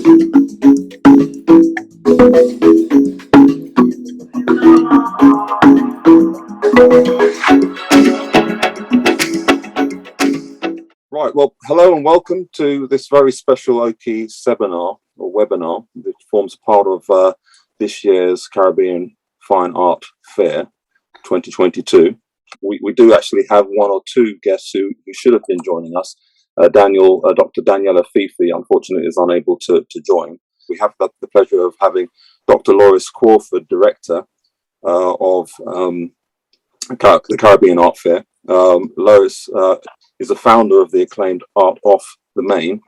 Right, well, hello and welcome to this very special Occhi seminar or webinar that forms part of this year's Caribbean Fine Art Fair 2022. We do actually have one or two guests who should have been joining us. Dr. Daniela Fifi, unfortunately, is unable to join. We have the pleasure of having Dr. Loris Crawford, Director of the Caribbean Art Fair. Loris is the founder of the acclaimed Art Off the Main,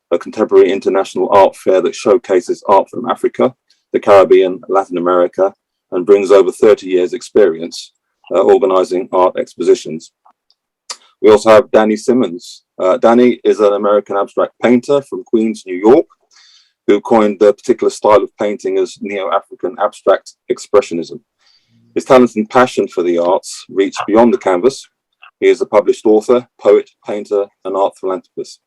a contemporary international art fair that showcases art from Africa, the Caribbean, Latin America, and brings over 30 years experience organizing art expositions. We also have Danny Simmons. Danny is an American abstract painter from Queens, New York, who coined the particular style of painting as Neo-African abstract expressionism. His talent and passion for the arts reach beyond the canvas. He is a published author, poet, painter, and art philanthropist.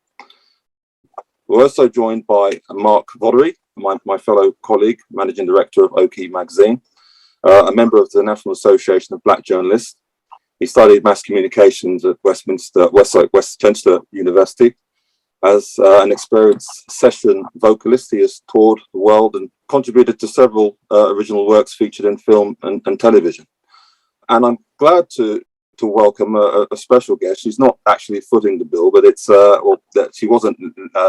We're also joined by Mark Vodery, my fellow colleague, managing director of Occhi magazine, a member of the National Association of Black Journalists. He studied mass communications at Westchester University. As an experienced session vocalist, he has toured the world and contributed to several original works featured in film and television. And I'm glad to welcome a special guest. She's not actually footing the bill, but she wasn't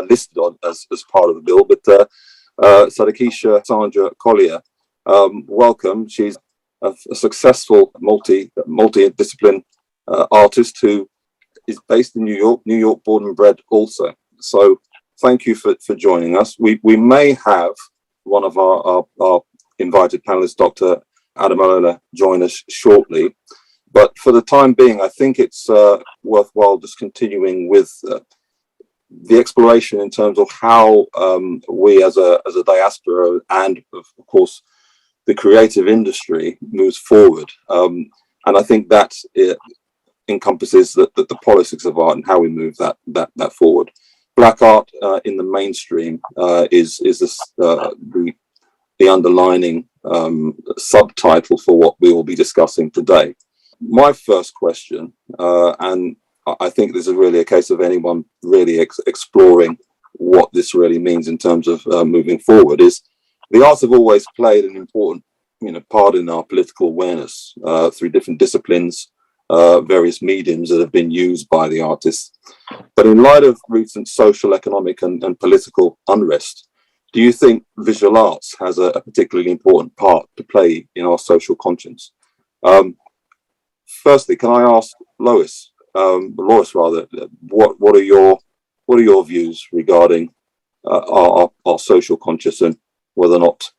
listed on as part of the bill, but Sadikisha Sandra Collier. Welcome. She's a successful multi-discipline artist who is based in New York, born and bred also. So thank you for joining us. We may have one of our invited panelists, Dr. Emmanuel, join us shortly. But for the time being, I think it's worthwhile just continuing with the exploration in terms of how we as a diaspora and, of course, the creative industry moves forward. And I think that it encompasses the politics of art and how we move that forward. Black art in the mainstream is the underlining subtitle for what we will be discussing today. My first question, and I think this is really a case of anyone really exploring what this really means in terms of moving forward, is the arts have always played an important part in our political awareness through different disciplines, various mediums that have been used by the artists. But in light of recent social, economic and political unrest, do you think visual arts has a particularly important part to play in our social conscience? Firstly, can I ask Loris, what are your views regarding our social conscience and whether or not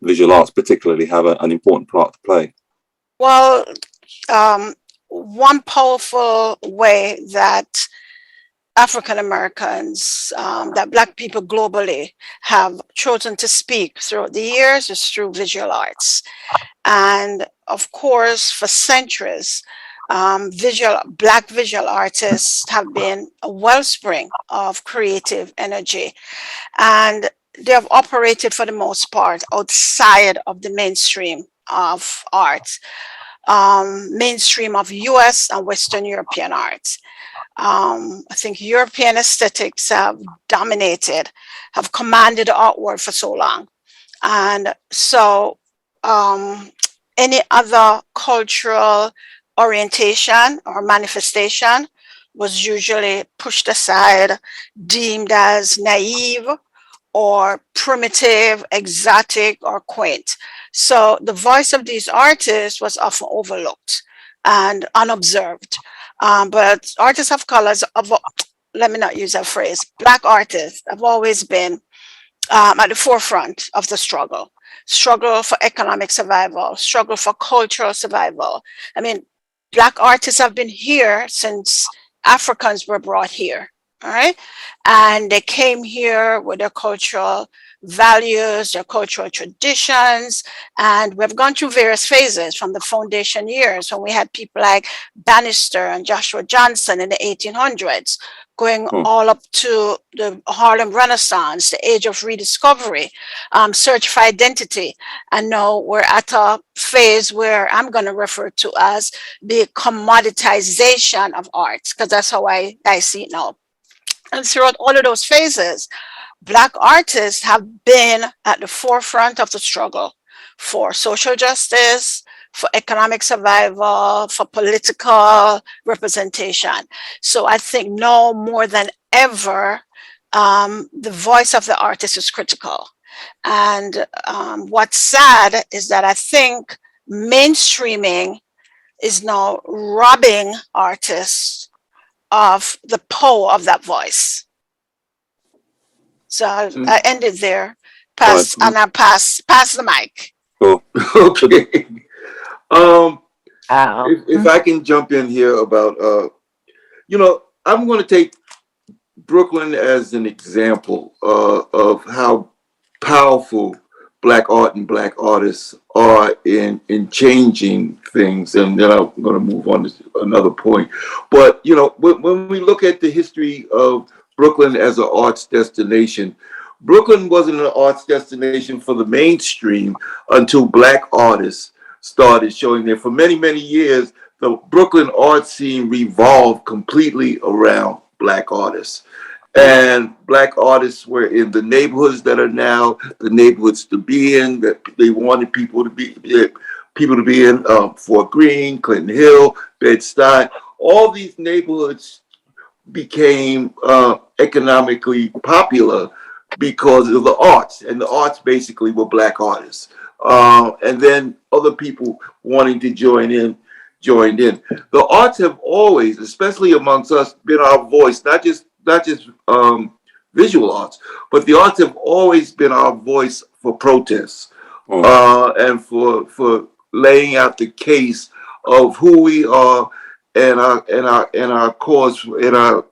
visual arts particularly have an important part to play? Well, one powerful way that African Americans, that Black people globally have chosen to speak throughout the years is through visual arts. And of course, for centuries, Black visual artists have been a wellspring of creative energy. And they have operated for the most part outside of the mainstream of art, mainstream of US and Western European art. I think European aesthetics have dominated, have commanded art world for so long. And so any other cultural orientation or manifestation was usually pushed aside, deemed as naive or primitive, exotic, or quaint. So the voice of these artists was often overlooked and unobserved. But artists of colors, let me not use that phrase, Black artists have always been at the forefront of the struggle for economic survival, struggle for cultural survival. I mean, Black artists have been here since Africans were brought here. all right? And they came here with their cultural values, their cultural traditions, and we've gone through various phases from the foundation years when we had people like Bannister and Joshua Johnson in the 1800s, going Mm. all up to the Harlem Renaissance, the age of rediscovery, search for identity. And now we're at a phase where I'm going to refer to as the commoditization of arts, because that's how I see it now. And throughout all of those phases, Black artists have been at the forefront of the struggle for social justice, for economic survival, for political representation. So I think now more than ever, the voice of the artist is critical. And what's sad is that I think mainstreaming is now robbing artists of the power of that voice. So Mm. I ended there. All right. Pass the mic. Cool. Okay. Um, Wow. if I can jump in here about, I'm going to take Brooklyn as an example of how powerful Black art and Black artists are in changing things. And then I'm going to move on to another point. But, when we look at the history of Brooklyn as an arts destination, Brooklyn wasn't an arts destination for the mainstream until Black artists started showing there. For many, many years, the Brooklyn art scene revolved completely around Black artists. And Black artists were in the neighborhoods that are now the neighborhoods to be in, that they wanted people to be in, Fort Greene, Clinton Hill, Bed-Stuy. All these neighborhoods became economically popular because of the arts, and the arts basically were Black artists. And then other people wanting to joined in. The arts have always, especially amongst us, been our voice, not just visual arts, but the arts have always been our voice for protests, and for laying out the case of who we are and our cause in our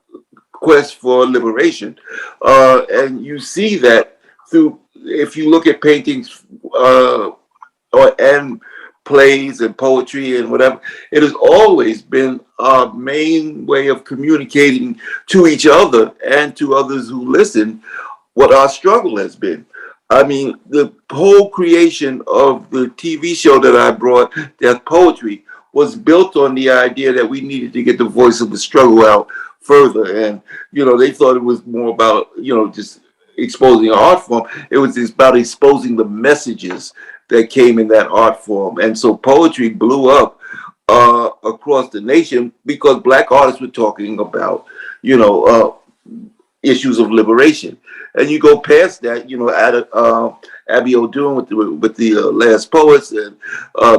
quest for liberation. And you see that through, if you look at paintings and plays and poetry and whatever, it has always been our main way of communicating to each other and to others who listen what our struggle has been. I mean, the whole creation of the TV show that I brought, Death Poetry, was built on the idea that we needed to get the voice of the struggle out further. And, they thought it was more about, just exposing an art form. It was about exposing the messages that came in that art form. And so poetry blew up across the nation because Black artists were talking about, issues of liberation. And you go past that, Abby O'Doon with the Last Poets, and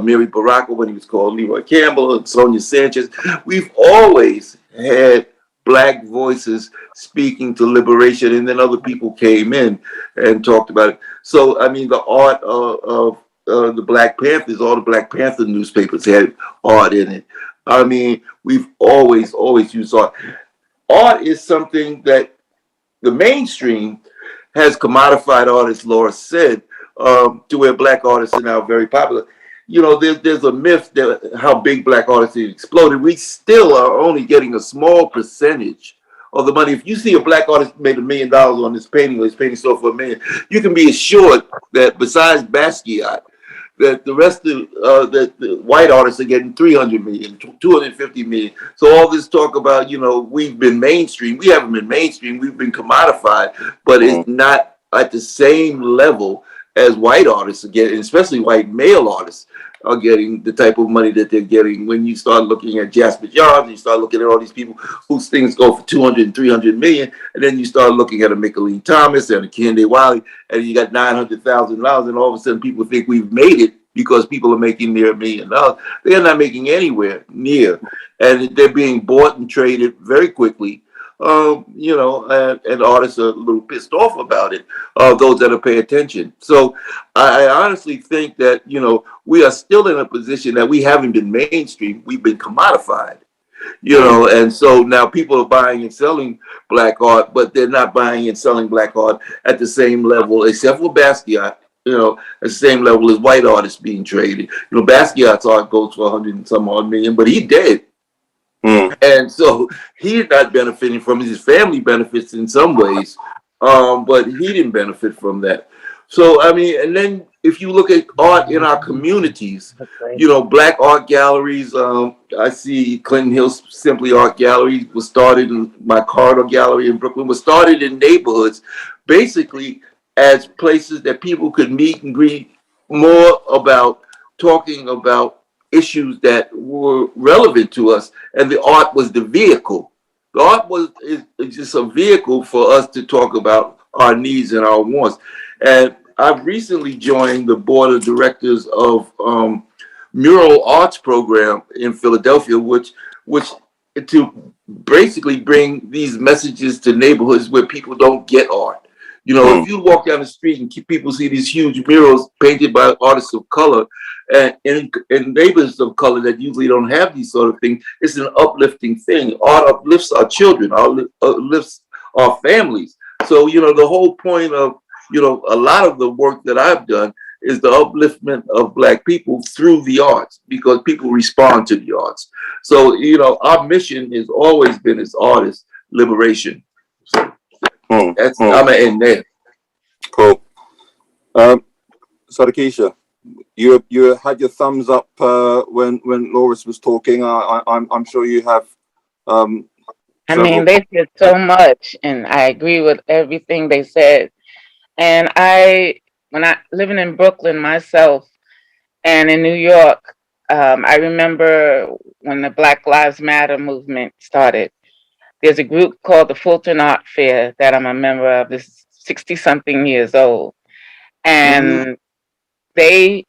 Mary Baraka when he was called Leroy Campbell, and Sonia Sanchez. We've always had Black voices speaking to liberation, and then other people came in and talked about it. So, I mean, the art of the Black Panthers, all the Black Panther newspapers had art in it. I mean, we've always used art. Art is something that the mainstream has commodified art, as Laura said, to where Black artists are now very popular. There's a myth that how big Black artists have exploded. We still are only getting a small percentage of the money. If you see a Black artist made $1 million on this painting, or his painting sold for $1 million, you can be assured that besides Basquiat, that the rest of the white artists are getting 300 million, 250 million. So all this talk about, we've been mainstream. We haven't been mainstream. We've been commodified, but it's not at the same level as white artists are getting, especially white male artists are getting the type of money that they're getting. When you start looking at Jasper Johns, you start looking at all these people whose things go for 200 and 300 million, and then you start looking at a Micheline Thomas and a Kende Wiley, and you got $900,000, and all of a sudden people think we've made it because people are making near $1 million. They're not making anywhere near, and they're being bought and traded very quickly. And artists are a little pissed off about it, those that are paying attention. So I honestly think that, we are still in a position that we haven't been mainstream, we've been commodified. you know, and so now people are buying and selling black art, but they're not buying and selling black art at the same level, except for Basquiat, you know, at the same level as white artists being traded. You know, Basquiat's art goes for 100 and some odd million, but he dead. And so he's not benefiting from it. His family benefits in some ways, but he didn't benefit from that. So, I mean, and then if you look at art in our communities, you know, black art galleries, I see Clinton Hills Simply Art Gallery was started in my Corridor Gallery in Brooklyn, was started in neighborhoods, basically as places that people could meet and greet, more about talking about issues that were relevant to us, and the art was the vehicle. The art is just a vehicle for us to talk about our needs and our wants. And I've recently joined the board of directors of Mural Arts Program in Philadelphia, which to basically bring these messages to neighborhoods where people don't get art. You know, if you walk down the street and people see these huge murals painted by artists of color, and in neighborhoods of color that usually don't have these sort of things, it's an uplifting thing. Art uplifts our children, uplifts our families. So, you know, the whole point of, you know, a lot of the work that I've done is the upliftment of Black people through the arts, because people respond to the arts. So, you know, our mission has always been as artists, liberation. So that's, I'm gonna end there. Cool. Sadikisha, you had your thumbs up when Loris was talking. I'm sure you have. I mean, they said so much, and I agree with everything they said. And when I living in Brooklyn myself, and in New York, I remember when the Black Lives Matter movement started. There's a group called the Fulton Art Fair that I'm a member of. This is 60-something years old, and they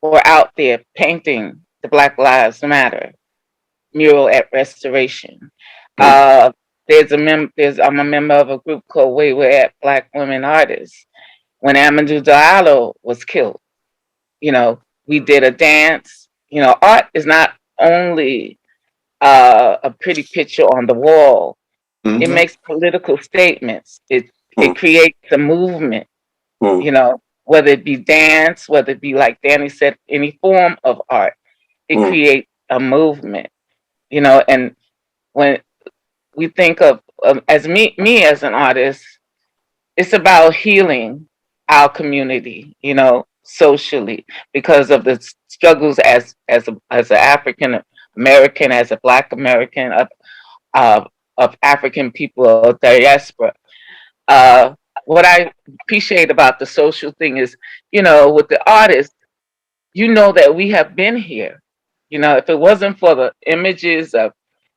were out there painting the Black Lives Matter mural at Restoration. I'm a member of a group called Where We're At Black Women Artists. When Amadou Diallo was killed, you know, we did a dance. You know, art is not only a pretty picture on the wall. It makes political statements. It creates a movement, you know, whether it be dance, whether it be, like Danny said, any form of art. It creates a movement, you know. And when we think of as me as an artist, it's about healing our community, you know, socially, because of the struggles as an African American, as a Black American, of African people of diaspora. What I appreciate about the social thing is, you know, with the artists, you know that we have been here. You know, if it wasn't for the images of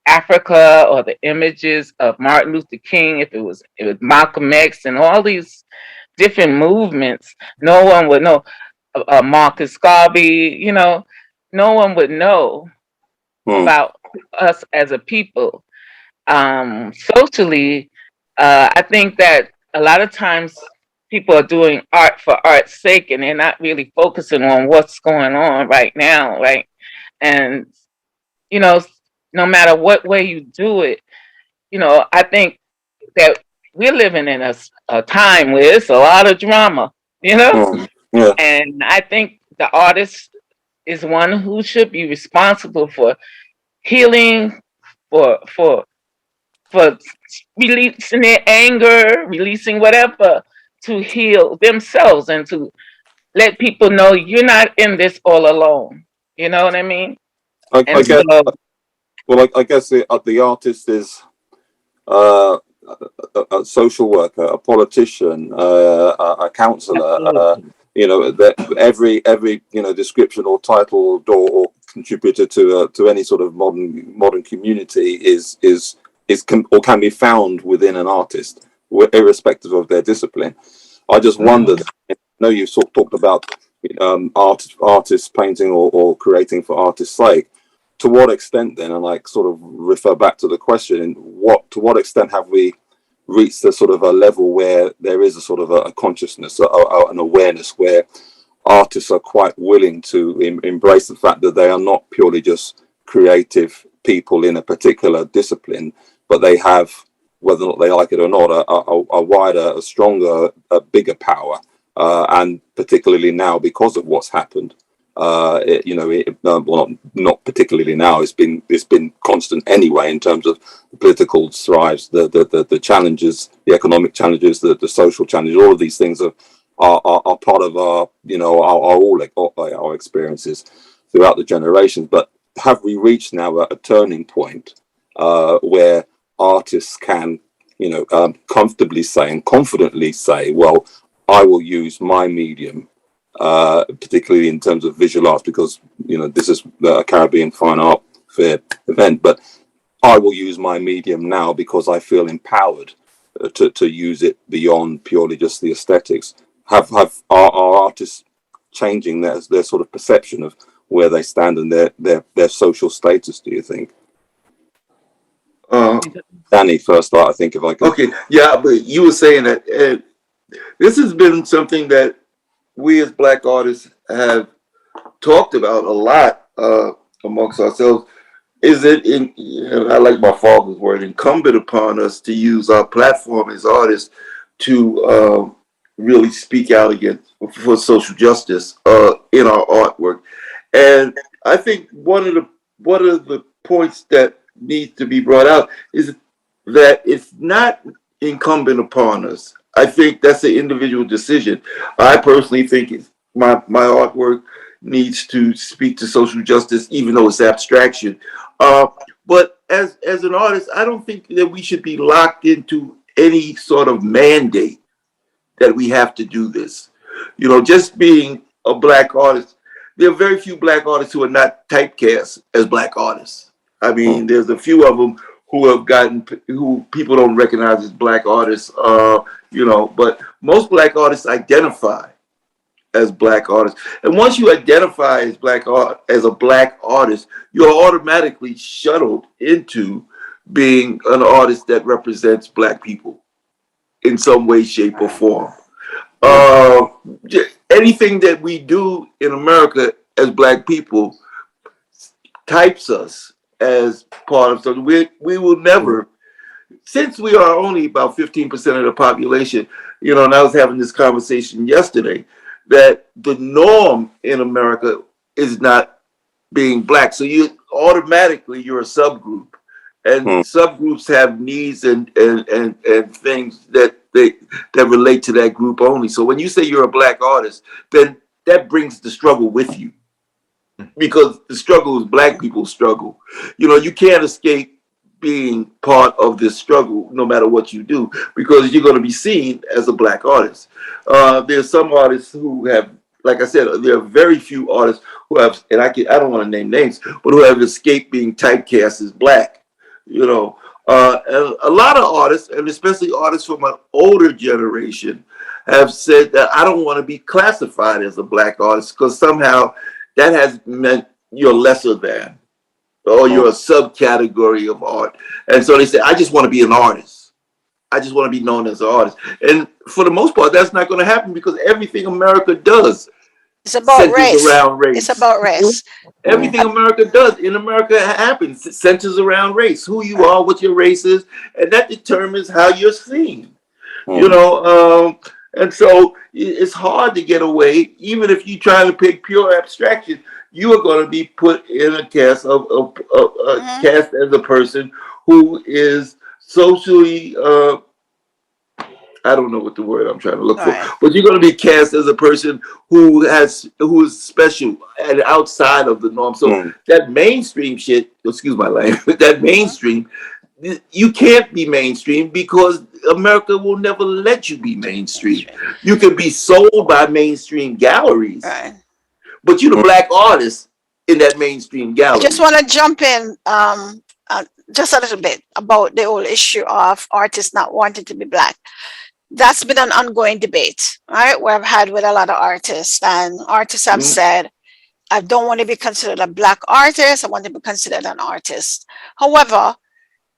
Africa or the images of Martin Luther King, if it was Malcolm X and all these different movements, no one would know. Marcus Garvey, you know, no one would know about us as a people. Socially, I think that a lot of times people are doing art for art's sake, and they're not really focusing on what's going on right now, right? And, you know, no matter what way you do it, you know, I think that we're living in a time where it's a lot of drama, you know? And I think the artist is one who should be responsible for healing, for releasing their anger, releasing whatever, to heal themselves and to let people know you're not in this all alone. You know what I mean? I guess the artist is a social worker, a politician, a counselor. You know, that every you know description or title or contributor to any sort of modern community can be found within an artist, irrespective of their discipline. I just wondered. I know you talked about artists painting or creating for artists' sake. To what extent then, and I sort of refer back to the question, to what extent have we reached a sort of a level where there is a sort of a consciousness, an awareness, where artists are quite willing to embrace the fact that they are not purely just creative people in a particular discipline, but they have, whether or not they like it or not, a wider, a stronger, a bigger power. And particularly now, because of what's happened, well, not particularly now. It's been constant anyway in terms of the political strives, the challenges, the economic challenges, the social challenges. All of these things are part of our experiences throughout the generations. But have we reached now a turning point where artists can, comfortably say and confidently say, well, I will use my medium, particularly in terms of visual arts, because this is a Caribbean Fine Art Fair event, but I will use my medium now because I feel empowered to use it beyond purely just the aesthetics. Are artists changing their sort of perception of where they stand and their social status, do you think? Danny, first, I think, if I could. Okay, yeah, but you were saying that this has been something that we as Black artists have talked about a lot amongst ourselves. Is it, I like my father's word, incumbent upon us to use our platform as artists to really speak out against for social justice in our artwork? And I think one of the points that needs to be brought out is that it's not incumbent upon us. I think that's an individual decision. I personally think my artwork needs to speak to social justice, even though it's abstraction. But as an artist, I don't think that we should be locked into any sort of mandate that we have to do this. Just being a Black artist, there are very few Black artists who are not typecast as Black artists. I mean, there's a few of them who people don't recognize as Black artists, but most Black artists identify as Black artists. And once you identify as as a Black artist, you're automatically shuttled into being an artist that represents Black people in some way, shape, or form. Anything that we do in America as Black people types us as part of something. We will never, since we are only about 15% of the population, and I was having this conversation yesterday, that the norm in America is not being Black. So you're a subgroup. And subgroups have needs and things that relate to that group only. So when you say you're a Black artist, then that brings the struggle with you, because the struggle is Black people's struggle. You can't escape being part of this struggle no matter what you do, because you're going to be seen as a Black artist. There's some artists who have, like I said, there are very few artists who have, and I don't want to name names, but who have escaped being typecast as Black. And a lot of artists, and especially artists from an older generation, have said that I don't want to be classified as a Black artist because somehow that has meant you're lesser than, or you're a subcategory of art. And so they say, I just want to be an artist. I just want to be known as an artist. And for the most part, that's not going to happen, because everything America does centers race. Around race. It's about race. Everything America does in America happens. It centers around race, who you are, what your race is, and that determines how you're seen. And so it's hard to get away. Even if you try to pick pure abstraction, you are going to be put in a cast cast as a person who is socially I don't know what the word I'm trying to look for, but you're going to be cast as a person who is special and outside of the norm. So that mainstream shit, excuse my language, that mainstream, you can't be mainstream because America will never let you be mainstream. You can be sold by mainstream galleries, but you're the Black artist in that mainstream gallery. I just want to jump in just a little bit about the whole issue of artists not wanting to be Black. That's been an ongoing debate, right? We've had with a lot of artists, and artists have said, I don't want to be considered a Black artist. I want to be considered an artist. However,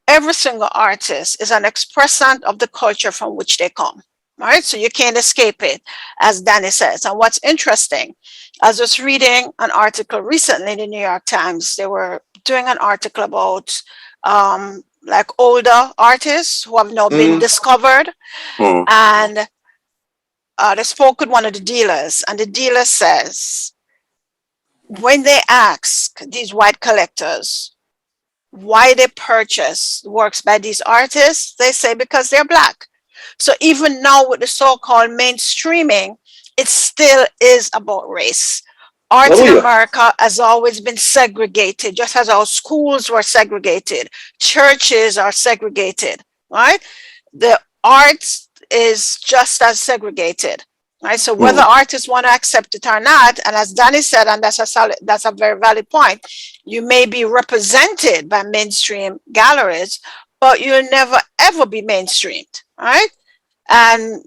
every single artist is an expressant of the culture from which they come, right? So you can't escape it, as Danny says. And what's interesting, I was just reading an article recently in the New York Times. They were doing an article about like older artists who have now been discovered, Mm. and they spoke with one of the dealers, and the dealer says when they ask these white collectors why they purchase works by these artists, they say because they're black. So even now with the so-called mainstreaming, it still is about race. Art Oh, in yeah. America has always been segregated, just as our schools were segregated, churches are segregated, right? The arts is just as segregated, right? So whether Mm. artists want to accept it or not, and as Danny said, and that's a very valid point, you may be represented by mainstream galleries, but you'll never ever be mainstreamed, right? And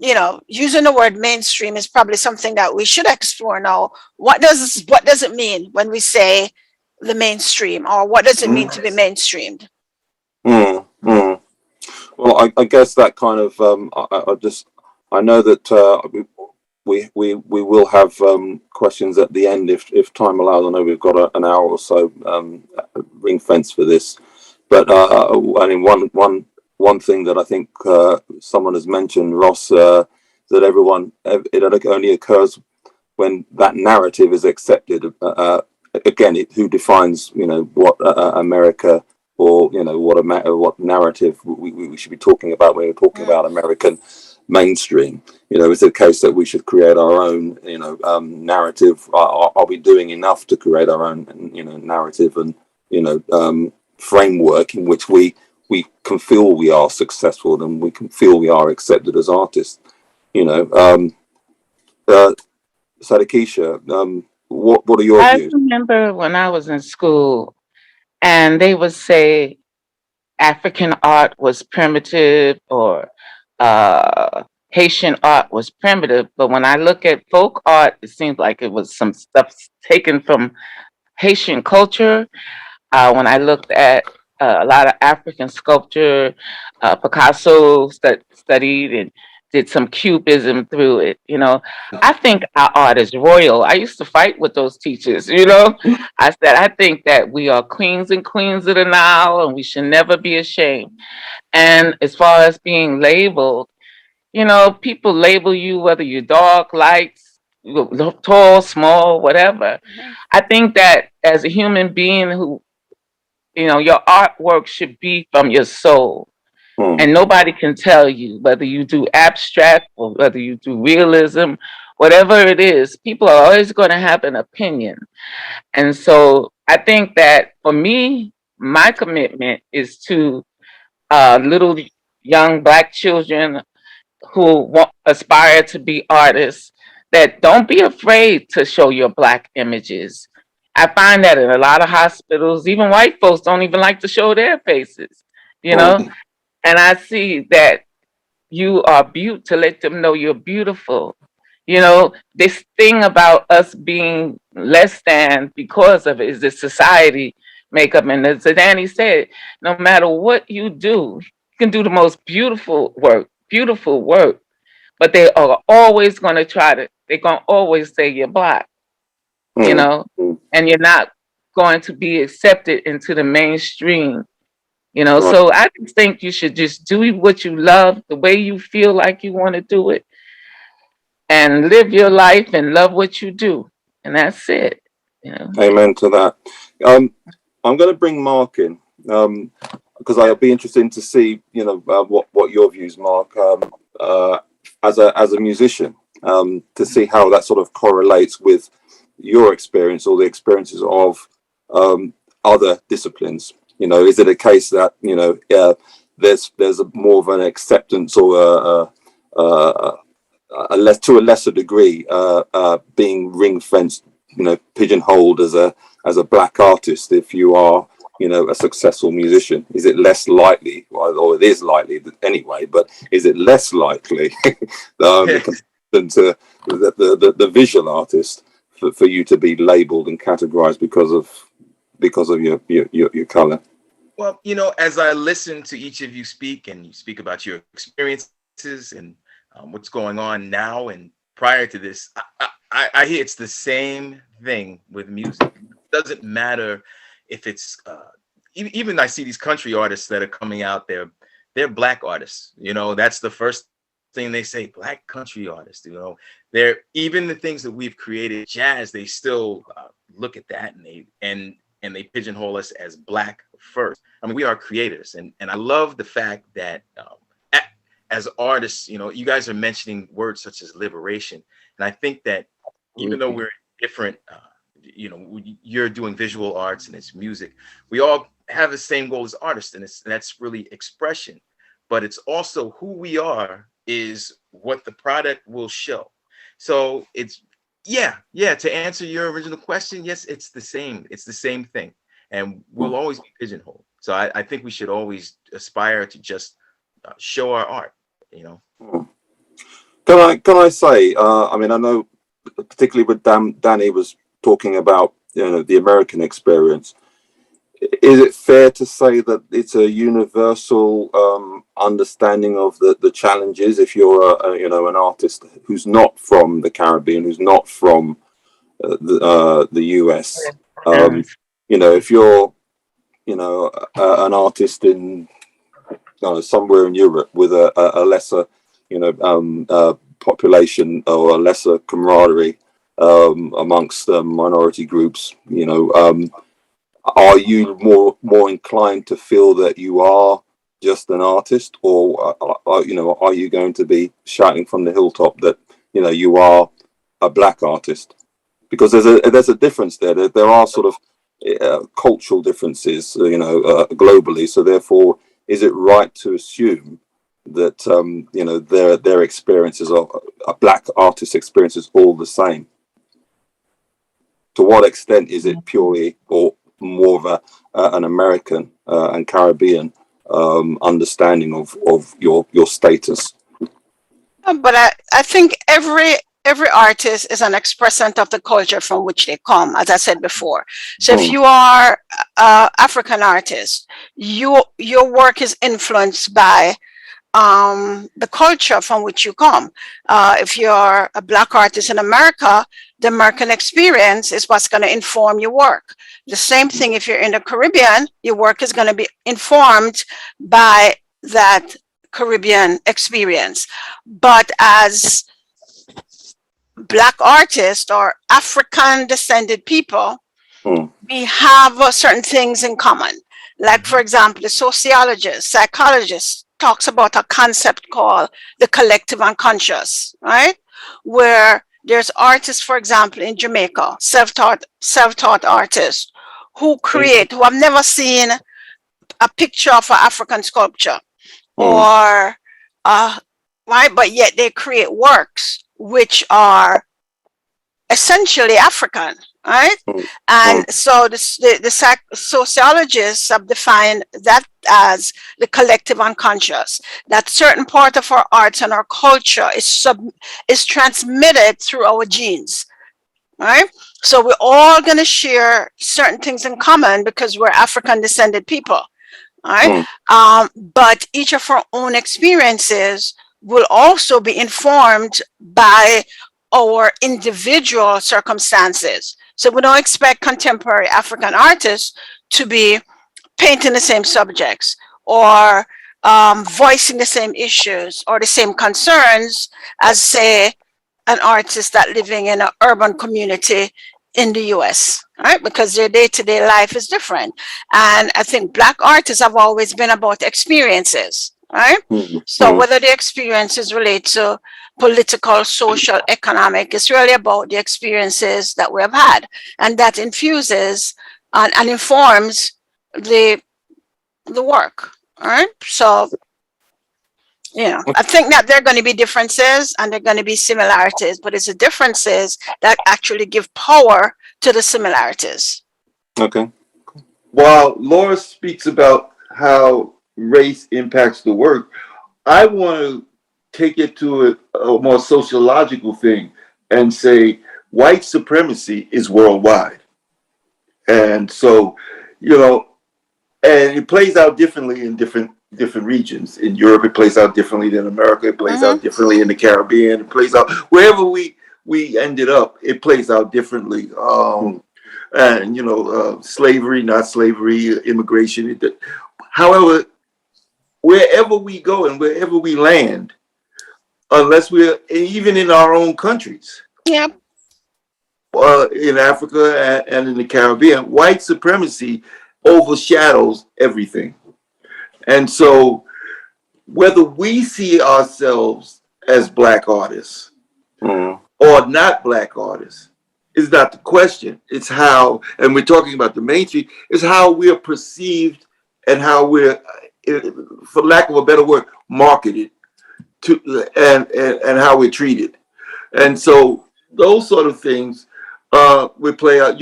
using the word mainstream is probably something that we should explore now. What does it mean when we say the mainstream, or what does it mean to be mainstreamed? Mm. Mm. Well, I guess that kind of I know that we will have questions at the end if time allows. I know we've got an hour or so ring fence for this, but I mean one thing that I think someone has mentioned, Ross, it only occurs when that narrative is accepted. Again, who defines what America, or what narrative we should be talking about when we're talking about American mainstream. Is it a case that we should create our own narrative? Are we doing enough to create our own narrative and framework in which we can feel we are successful and we can feel we are accepted as artists? Sadikisha, what are your I views? remember when I was in school, and they would say African art was primitive, or Haitian art was primitive. But when I look at folk art, it seems like it was some stuff taken from Haitian culture. When I looked at a lot of African sculpture, Picasso studied and did some cubism through it. I think our art is royal. I used to fight with those teachers. I said, I think that we are queens and queens of the Nile, and we should never be ashamed. And as far as being labeled, people label you whether you're dark, light, tall, small, whatever. I think that as a human being who, your artwork should be from your soul. Hmm. And nobody can tell you whether you do abstract or whether you do realism, whatever it is, people are always going to have an opinion. And so I think that for me, my commitment is to little young Black children who aspire to be artists, that don't be afraid to show your Black images. I find that in a lot of hospitals, even white folks don't even like to show their faces, you know? Hmm. And I see that you are to let them know you're beautiful. This thing about us being less than because of it is the society makeup. And as Danny said, no matter what you do, you can do the most beautiful work, but they are always going to they're going to always say you're Black, you Hmm. know, and you're not going to be accepted into the mainstream. Right. So I just think you should just do what you love, the way you feel like you want to do it, and live your life and love what you do. And that's it. Amen to that. I'm going to bring Mark in because I'll be interested to see, what your views, Mark, as a musician, to see how that sort of correlates with your experience or the experiences of other disciplines. Is it a case that there's more of an acceptance or to a lesser degree being ring fenced, pigeonholed as a Black artist if you are a successful musician? Is it less likely, or it is likely anyway, but is it less likely than to the visual artist for you to be labeled and categorized because of your color? Well, as I listen to each of you speak, and you speak about your experiences and what's going on now and prior to this, I hear it's the same thing with music. It doesn't matter if it's even I see these country artists that are coming out, they're black artists. You know, that's the first thing they say, black country artists. You know, they're even the things that we've created, jazz. They still look at that and they pigeonhole us as black first. I mean, we are creators, and I love the fact that as artists, you know, you guys are mentioning words such as liberation, and I think that even though we're different, you know, you're doing visual arts and it's music, we all have the same goal as artists, and that's really expression. But it's also who we are is what the product will show. So it's to answer your original question, yes, it's the same thing, and we'll always be pigeonholed. So I think we should always aspire to just show our art, you know. Can I say, I mean, I know particularly with Danny was talking about, you know, the American experience. Is it fair to say that it's a universal understanding of the challenges if you're you know, an artist who's not from the Caribbean, who's not from the US? You know, if you're, you know, an artist in, you know, somewhere in Europe with a lesser, you know, population or a lesser camaraderie amongst minority groups, you know, are you more inclined to feel that you are just an artist, or you know, are you going to be shouting from the hilltop that, you know, you are a black artist? Because there's a difference there. There are sort of cultural differences, you know, globally. So therefore, is it right to assume that you know, their experiences are a black artist experience is all the same? To what extent is it purely or more of an American and Caribbean understanding of your status? But I think every artist is an expressant of the culture from which they come, as I said before. So if you are an African artist, your work is influenced by the culture from which you come. If you're a black artist in America, the American experience is what's going to inform your work. The same thing if you're in the Caribbean, your work is going to be informed by that Caribbean experience. But as black artists or African descended people, we have certain things in common. Like, for example, the sociologist, psychologist talks about a concept called the collective unconscious, right? Where there's artists, for example, in Jamaica, self-taught artists who have never seen a picture of an African sculpture or, right? But yet they create works which are essentially African, right? And so the sociologists have defined that as the collective unconscious, that certain part of our arts and our culture is transmitted through our genes, right? So we're all going to share certain things in common because we're African descended people, right? But each of our own experiences will also be informed by our individual circumstances. So we don't expect contemporary African artists to be painting the same subjects or voicing the same issues or the same concerns as, say, an artist that living in an urban community in the US, right? Because their day-to-day life is different. And I think Black artists have always been about experiences, right? So whether the experiences relate to political, social, economic, it's really about the experiences that we have had. And that infuses and informs the work, all right? So, you know, I think that there are going to be differences and there are going to be similarities, but it's the differences that actually give power to the similarities. Okay. While Laura speaks about how race impacts the work, I want to take it to a more sociological thing and say white supremacy is worldwide. And so, you know, and it plays out differently in different regions. In Europe, it plays out differently than America. It plays out differently in the Caribbean. It plays out wherever we ended up. It plays out differently. and slavery, not slavery, immigration. However, wherever we go and wherever we land, unless we're even in our own countries, Yep. in Africa and in the Caribbean, white supremacy overshadows everything. And so whether we see ourselves as Black artists or not Black artists is not the question. It's how, and we're talking about the mainstream, it's how we're perceived and how we're, for lack of a better word, marketed to, and how we're treated. And so those sort of things we play out.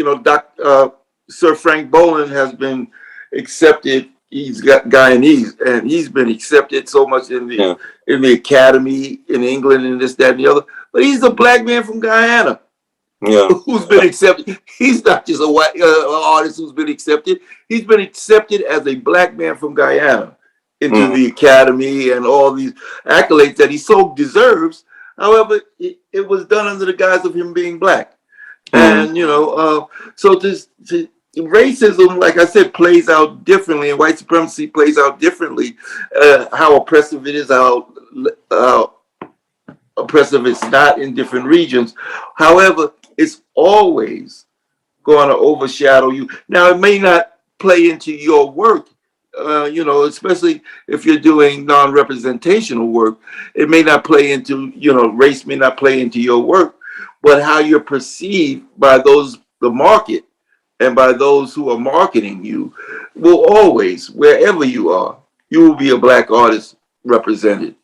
Sir Frank Boland has been accepted. He's got Guyanese, and he's been accepted so much in the academy in England and this, that, and the other. But he's a Black man from Guyana, who's been accepted. He's not just a white artist who's been accepted. He's been accepted as a Black man from Guyana into the academy and all these accolades that he so deserves. However, it was done under the guise of him being Black. And, so this racism, like I said, plays out differently, and white supremacy plays out differently. How oppressive it is, how oppressive it's not in different regions. However, it's always going to overshadow you. Now, it may not play into your work, especially if you're doing non-representational work. It may not play into, race may not play into your work, but how you're perceived by the market and by those who are marketing you will always, wherever you are, you will be a Black artist represented.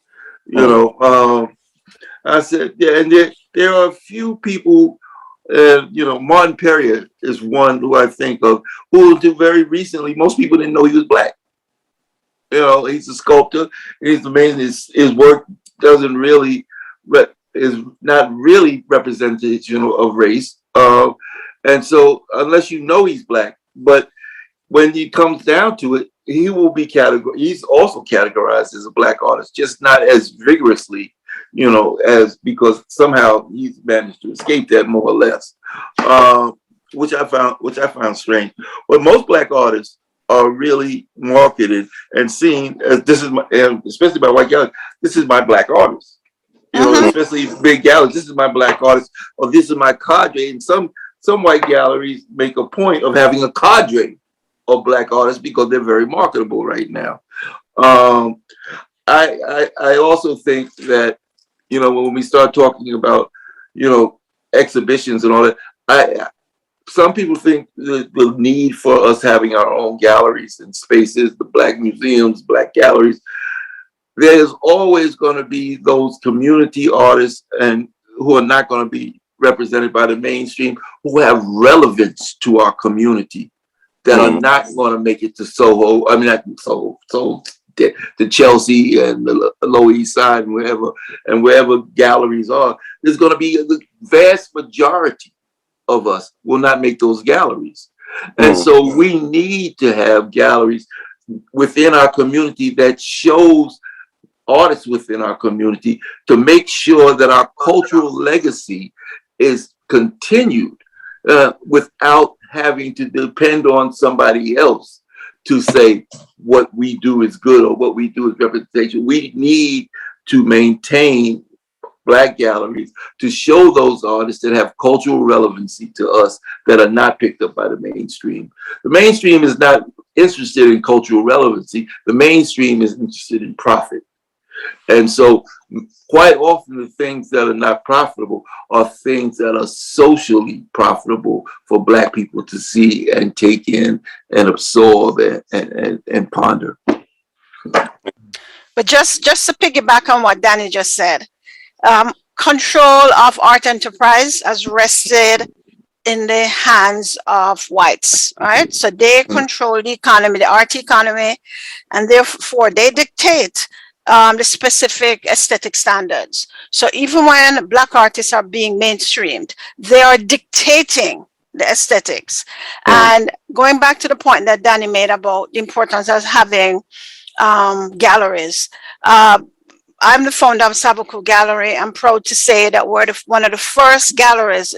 I said, and there are a few people, Martin Perrier is one who I think of, who until very recently, most people didn't know he was Black. He's a sculptor. He's amazing. His work doesn't really, is not really representation of race. And so unless he's Black, but when it comes down to it, he will be he's also categorized as a Black artist, just not as vigorously, because somehow he's managed to escape that more or less, which I found strange. But most Black artists are really marketed and seen as especially by white galleries, this is my Black artist. Especially big galleries, this is my Black artist, or this is my cadre. And some white galleries make a point of having a cadre of Black artists because they're very marketable right now. I also think that, when we start talking about, exhibitions and all that, some people think the need for us having our own galleries and spaces, the Black museums, Black galleries, there's always going to be those community artists and who are not going to be represented by the mainstream, who have relevance to our community, that are not going to make it to Soho. I mean, not Soho, to Chelsea and the Lower East Side and wherever galleries are. There's going to be the vast majority of us will not make those galleries. And so we need to have galleries within our community that shows artists within our community to make sure that our cultural legacy is continued without having to depend on somebody else to say what we do is good or what we do is representation. We need to maintain Black galleries to show those artists that have cultural relevancy to us that are not picked up by the mainstream. The mainstream is not interested in cultural relevancy. The mainstream is interested in profit. And so quite often the things that are not profitable are things that are socially profitable for Black people to see and take in and absorb and ponder. But just to piggyback on what Danny just said, control of art enterprise has rested in the hands of whites, right? So they control the economy, the art economy, and therefore they dictate the specific aesthetic standards. So even when Black artists are being mainstreamed, they are dictating the aesthetics. And going back to the point that Danny made about the importance of having galleries, I'm the founder of Sabaku Gallery. I'm proud to say that we're one of the first galleries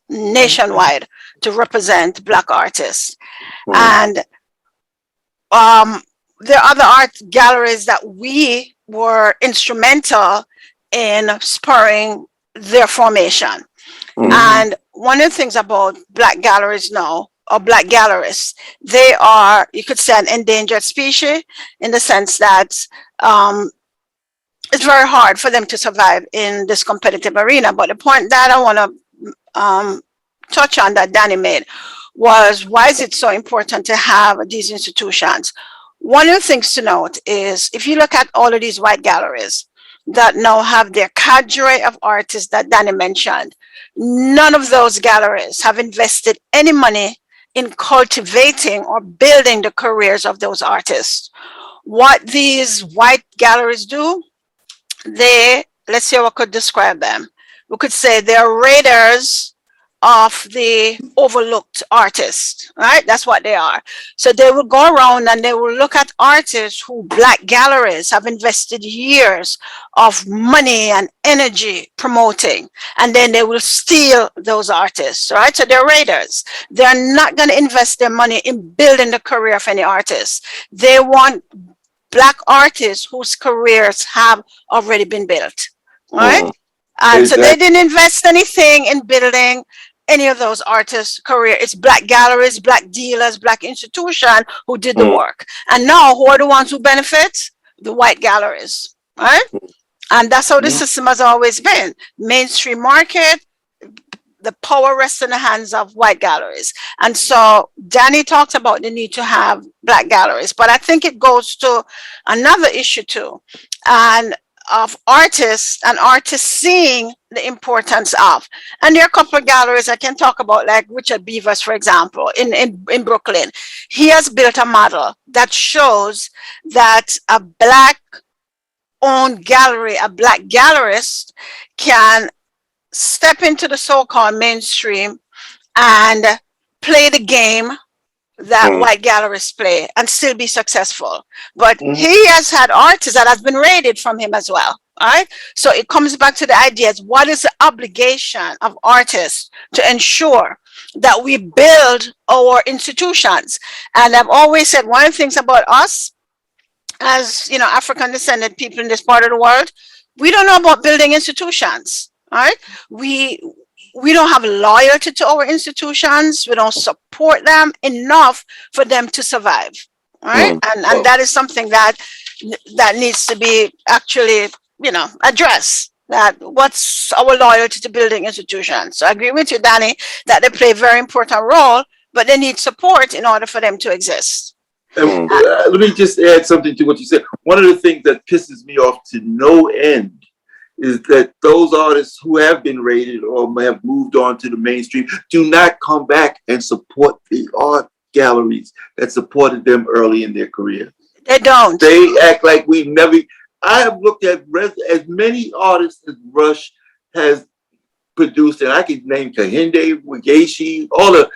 nationwide to represent Black artists. Mm. And there are other art galleries that we were instrumental in spurring their formation. Mm. And one of the things about Black galleries now, or Black gallerists, they are, you could say, an endangered species, in the sense that it's very hard for them to survive in this competitive arena. But the point that I want to touch on that Danny made was, why is it so important to have these institutions? One of the things to note is, if you look at all of these white galleries that now have their cadre of artists that Danny mentioned, none of those galleries have invested any money in cultivating or building the careers of those artists. What these white galleries do, let's see how I could describe them. We could say they're raiders of the overlooked artists, right? That's what they are. So they will go around and they will look at artists who Black galleries have invested years of money and energy promoting, and then they will steal those artists, right? So they're raiders. They're not going to invest their money in building the career of any artist. They want Black artists whose careers have already been built, right? Mm. And so they didn't invest anything in building any of those artists' career. It's Black galleries, Black dealers, Black institutions who did the work. And now, who are the ones who benefit? The white galleries, right? And that's how the system has always been. Mainstream market, the power rests in the hands of white galleries. And so Danny talked about the need to have Black galleries, but I think it goes to another issue too, and of artists and artists seeing the importance of. And there are a couple of galleries I can talk about, like Richard Beavers, for example, in Brooklyn. He has built a model that shows that a Black owned gallery, a Black gallerist, can step into the so-called mainstream and play the game that white gallerists play and still be successful. But he has had artists that have been raided from him as well. All right. So it comes back to the idea: what is the obligation of artists to ensure that we build our institutions? And I've always said, one of the things about us as, you know, African descended people in this part of the world, we don't know about building institutions. All right. We don't have loyalty to our institutions. We don't support them enough for them to survive. All right. And that is something that needs to be actually, you know, addressed. That what's our loyalty to building institutions? So I agree with you, Danny, that they play a very important role, but they need support in order for them to exist. Let me just add something to what you said. One of the things that pisses me off to no end is that those artists who have been raided or may have moved on to the mainstream do not come back and support the art galleries that supported them early in their career. They don't. They act like we've never. I have looked at as many artists as Rush has produced, and I could name Kahinde, Wageshi, all of.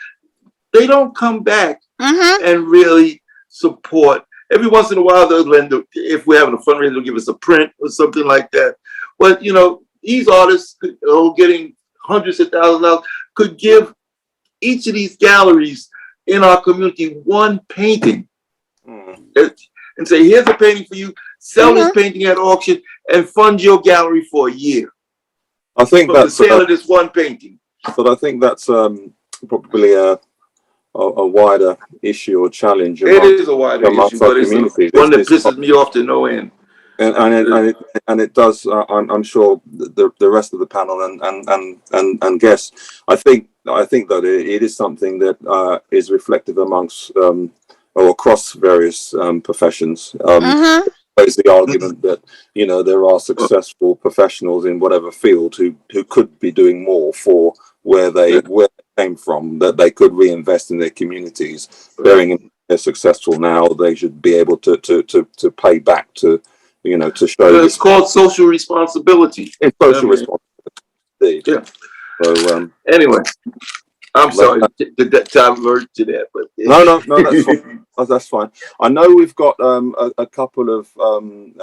They don't come back and really support. Every once in a while, they'll lend, if we're having a fundraiser, they'll give us a print or something like that. But, you know, these artists getting hundreds of thousands of dollars could give each of these galleries in our community one painting and say, here's a painting for you, sell this painting at auction and fund your gallery for a year. I think that's the sale of this one painting. But I think that's probably a wider issue or challenge. It is a wider issue, but it's one that pisses me off to no end. And it does. I'm sure the rest of the panel and guests. I think that it is something that is reflective amongst or across various professions. There's the argument that, you know, there are successful professionals in whatever field who could be doing more for where they came from, that they could reinvest in their communities. Bearing in mind they're successful now, they should be able to pay back to. You know, to show it's called social responsibility. It's social responsibility. Yeah. So anyway, I'm sorry to divert to that, but no, that's fine. That's fine. I know we've got a couple of who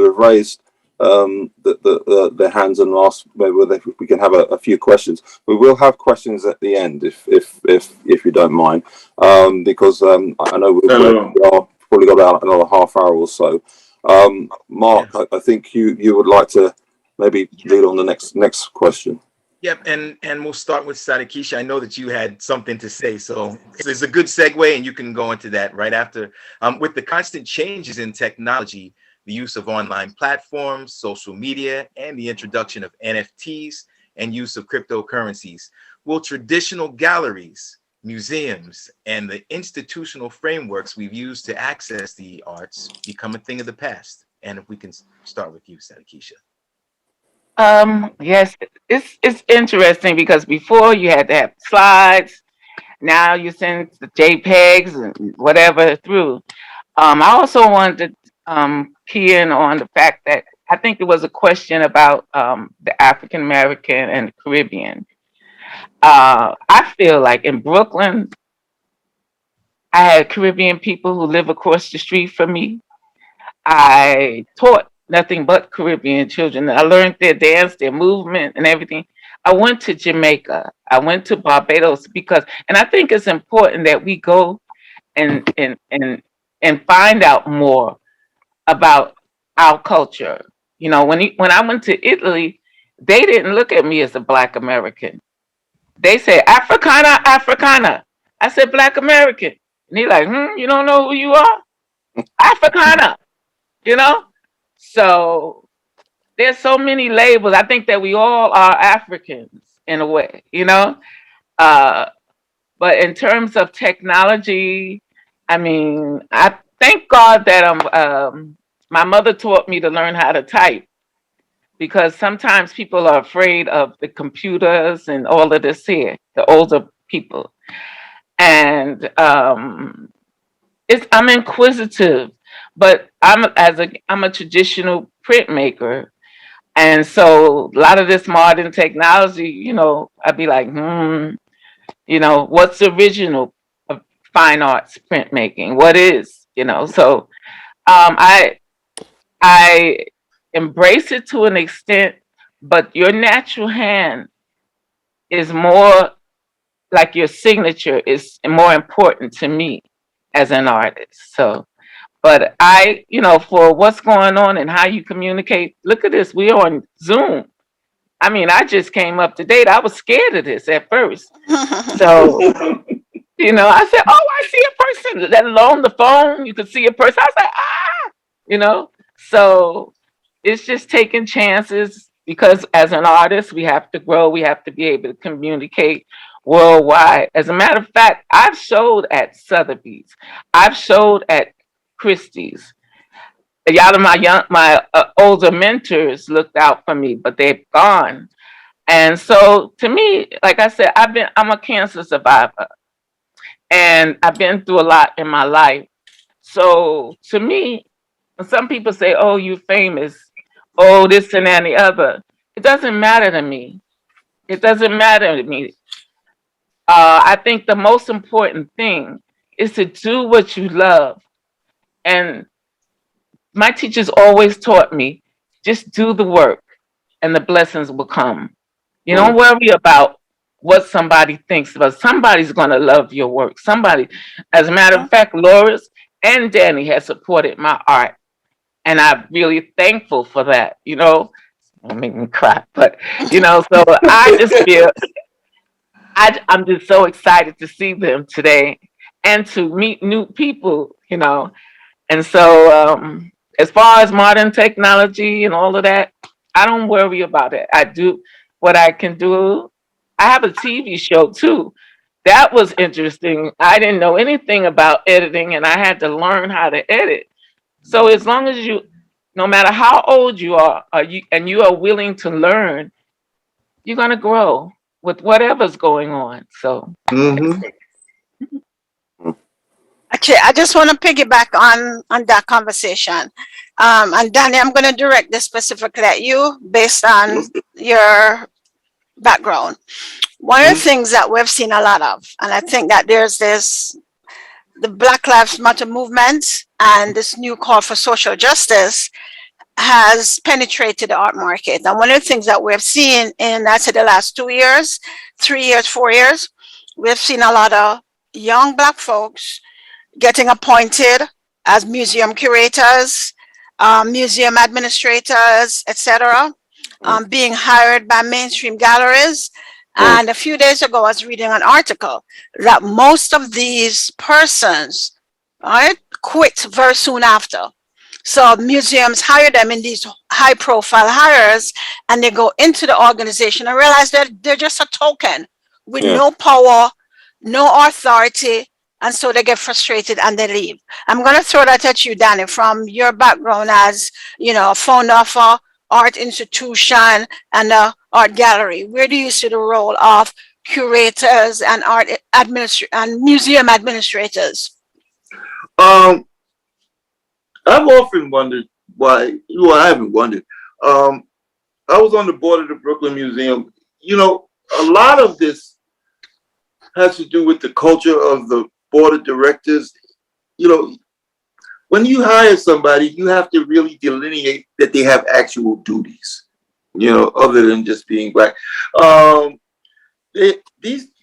have raised their hands and ask maybe if we can have a few questions. We will have questions at the end if you don't mind, because I know we are probably got about another half hour or so. Mark, Yes. I think you would like to maybe lead on the next question. Yep, and we'll start with Sadikisha. I know that you had something to say, so it's a good segue, and you can go into that right after. With the constant changes in technology, the use of online platforms, social media, and the introduction of NFTs and use of cryptocurrencies, will traditional galleries, museums, and the institutional frameworks we've used to access the arts become a thing of the past? And if we can start with you, Sadikisha. Yes, it's interesting because before you had to have slides. Now you send the JPEGs and whatever through. I also wanted to key in on the fact that I think there was a question about the African American and the Caribbean. I feel like in Brooklyn, I had Caribbean people who live across the street from me. I taught nothing but Caribbean children. I learned their dance, their movement, and everything. I went to Jamaica. I went to Barbados because, and I think it's important that we go and find out more about our culture. You know, when I went to Italy, they didn't look at me as a Black American. They said Africana, Africana. I said Black American, and he like, you don't know who you are, Africana. You know, so there's so many labels. I think that we all are Africans in a way. You know, but in terms of technology, I mean, I thank God that my mother taught me to learn how to type because sometimes people are afraid of the computers and all of this here, the older people. And I'm inquisitive, but I'm a traditional printmaker. And so a lot of this modern technology, you know, I'd be like, you know, what's the original of fine arts printmaking? What is, you know? So I embrace it to an extent, but your natural hand is more like your signature is more important to me as an artist. So, but you know, for what's going on and how you communicate, look at this, we're on Zoom. I mean, I just came up to date. I was scared of this at first. So, you know, I said, oh, I see a person, let alone the phone. You could see a person. I was like, you know, so it's just taking chances because as an artist, we have to grow. We have to be able to communicate worldwide. As a matter of fact, I've showed at Sotheby's. I've showed at Christie's. A lot of my older mentors looked out for me, but they've gone. And so to me, like I said, I'm a cancer survivor and I've been through a lot in my life. So to me, when some people say, oh, you famous, oh, this and that and the other, it doesn't matter to me. It doesn't matter to me. I think the most important thing is to do what you love. And my teachers always taught me, just do the work and the blessings will come. You don't worry about what somebody thinks about. Somebody's going to love your work. Somebody, as a matter of fact, Loris and Danny has supported my art. And I'm really thankful for that. You know, don't make me cry, but you know, so I just feel I'm just so excited to see them today and to meet new people, you know. And so as far as modern technology and all of that, I don't worry about it. I do what I can do. I have a TV show too. That was interesting. I didn't know anything about editing and I had to learn how to edit. So as long as no matter how old you are, you are willing to learn, you're going to grow with whatever's going on. So. Actually, I just want to piggyback on that conversation. And Danny, I'm going to direct this specifically at you based on your background. One of the things that we've seen a lot of, and I think that there's the Black Lives Matter movement and this new call for social justice has penetrated the art market. And one of the things that we've seen in, I'd say, the last 2 years, 3 years, 4 years, we've seen a lot of young Black folks getting appointed as museum curators, museum administrators, etc., being hired by mainstream galleries. And a few days ago, I was reading an article that most of these persons, right, quit very soon after. So museums hire them in these high profile hires, and they go into the organization and realize that they're just a token with no power, no authority. And so they get frustrated and they leave. I'm going to throw that at you, Danny, from your background as, you know, a founder of an art institution and a art gallery. Where do you see the role of curators and and museum administrators? I've often wondered why. Well, I haven't wondered. I was on the board of the Brooklyn Museum. You know, a lot of this has to do with the culture of the board of directors. You know, when you hire somebody, you have to really delineate that they have actual duties, you know, other than just being Black.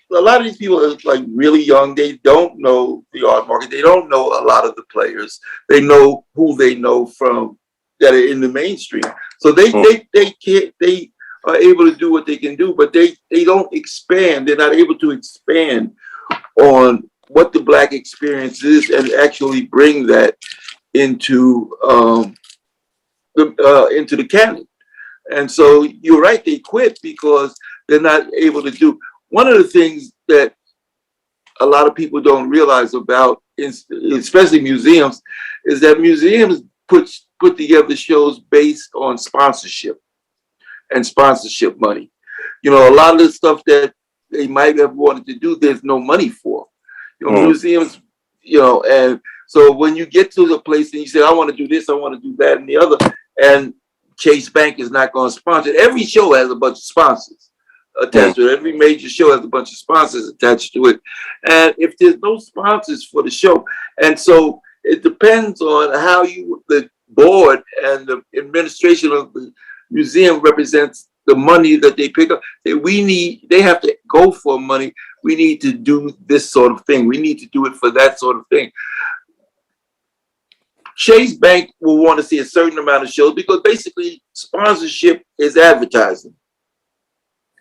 A lot of these people are like really young. They don't know the art market. They don't know a lot of the players. They know who they know from that are in the mainstream. So they are able to do what they can do, but they don't expand. They're not able to expand on what the Black experience is and actually bring that into the canon. And so you're right, they quit because they're not able to do. One of the things that a lot of people don't realize about, especially museums, is that museums put together shows based on sponsorship and sponsorship money. You know, a lot of the stuff that they might have wanted to do, there's no money for. You know, museums, you know, and so when you get to the place and you say, I want to do this, I want to do that and the other, and Chase Bank is not going to sponsor it. Every show has a bunch of sponsors attached to it. Every major show has a bunch of sponsors attached to it. And if there's no sponsors for the show, and so it depends on how the board and the administration of the museum represents the money that they pick up. They have to go for money. We need to do this sort of thing. We need to do it for that sort of thing. Chase Bank will want to see a certain amount of shows because basically sponsorship is advertising.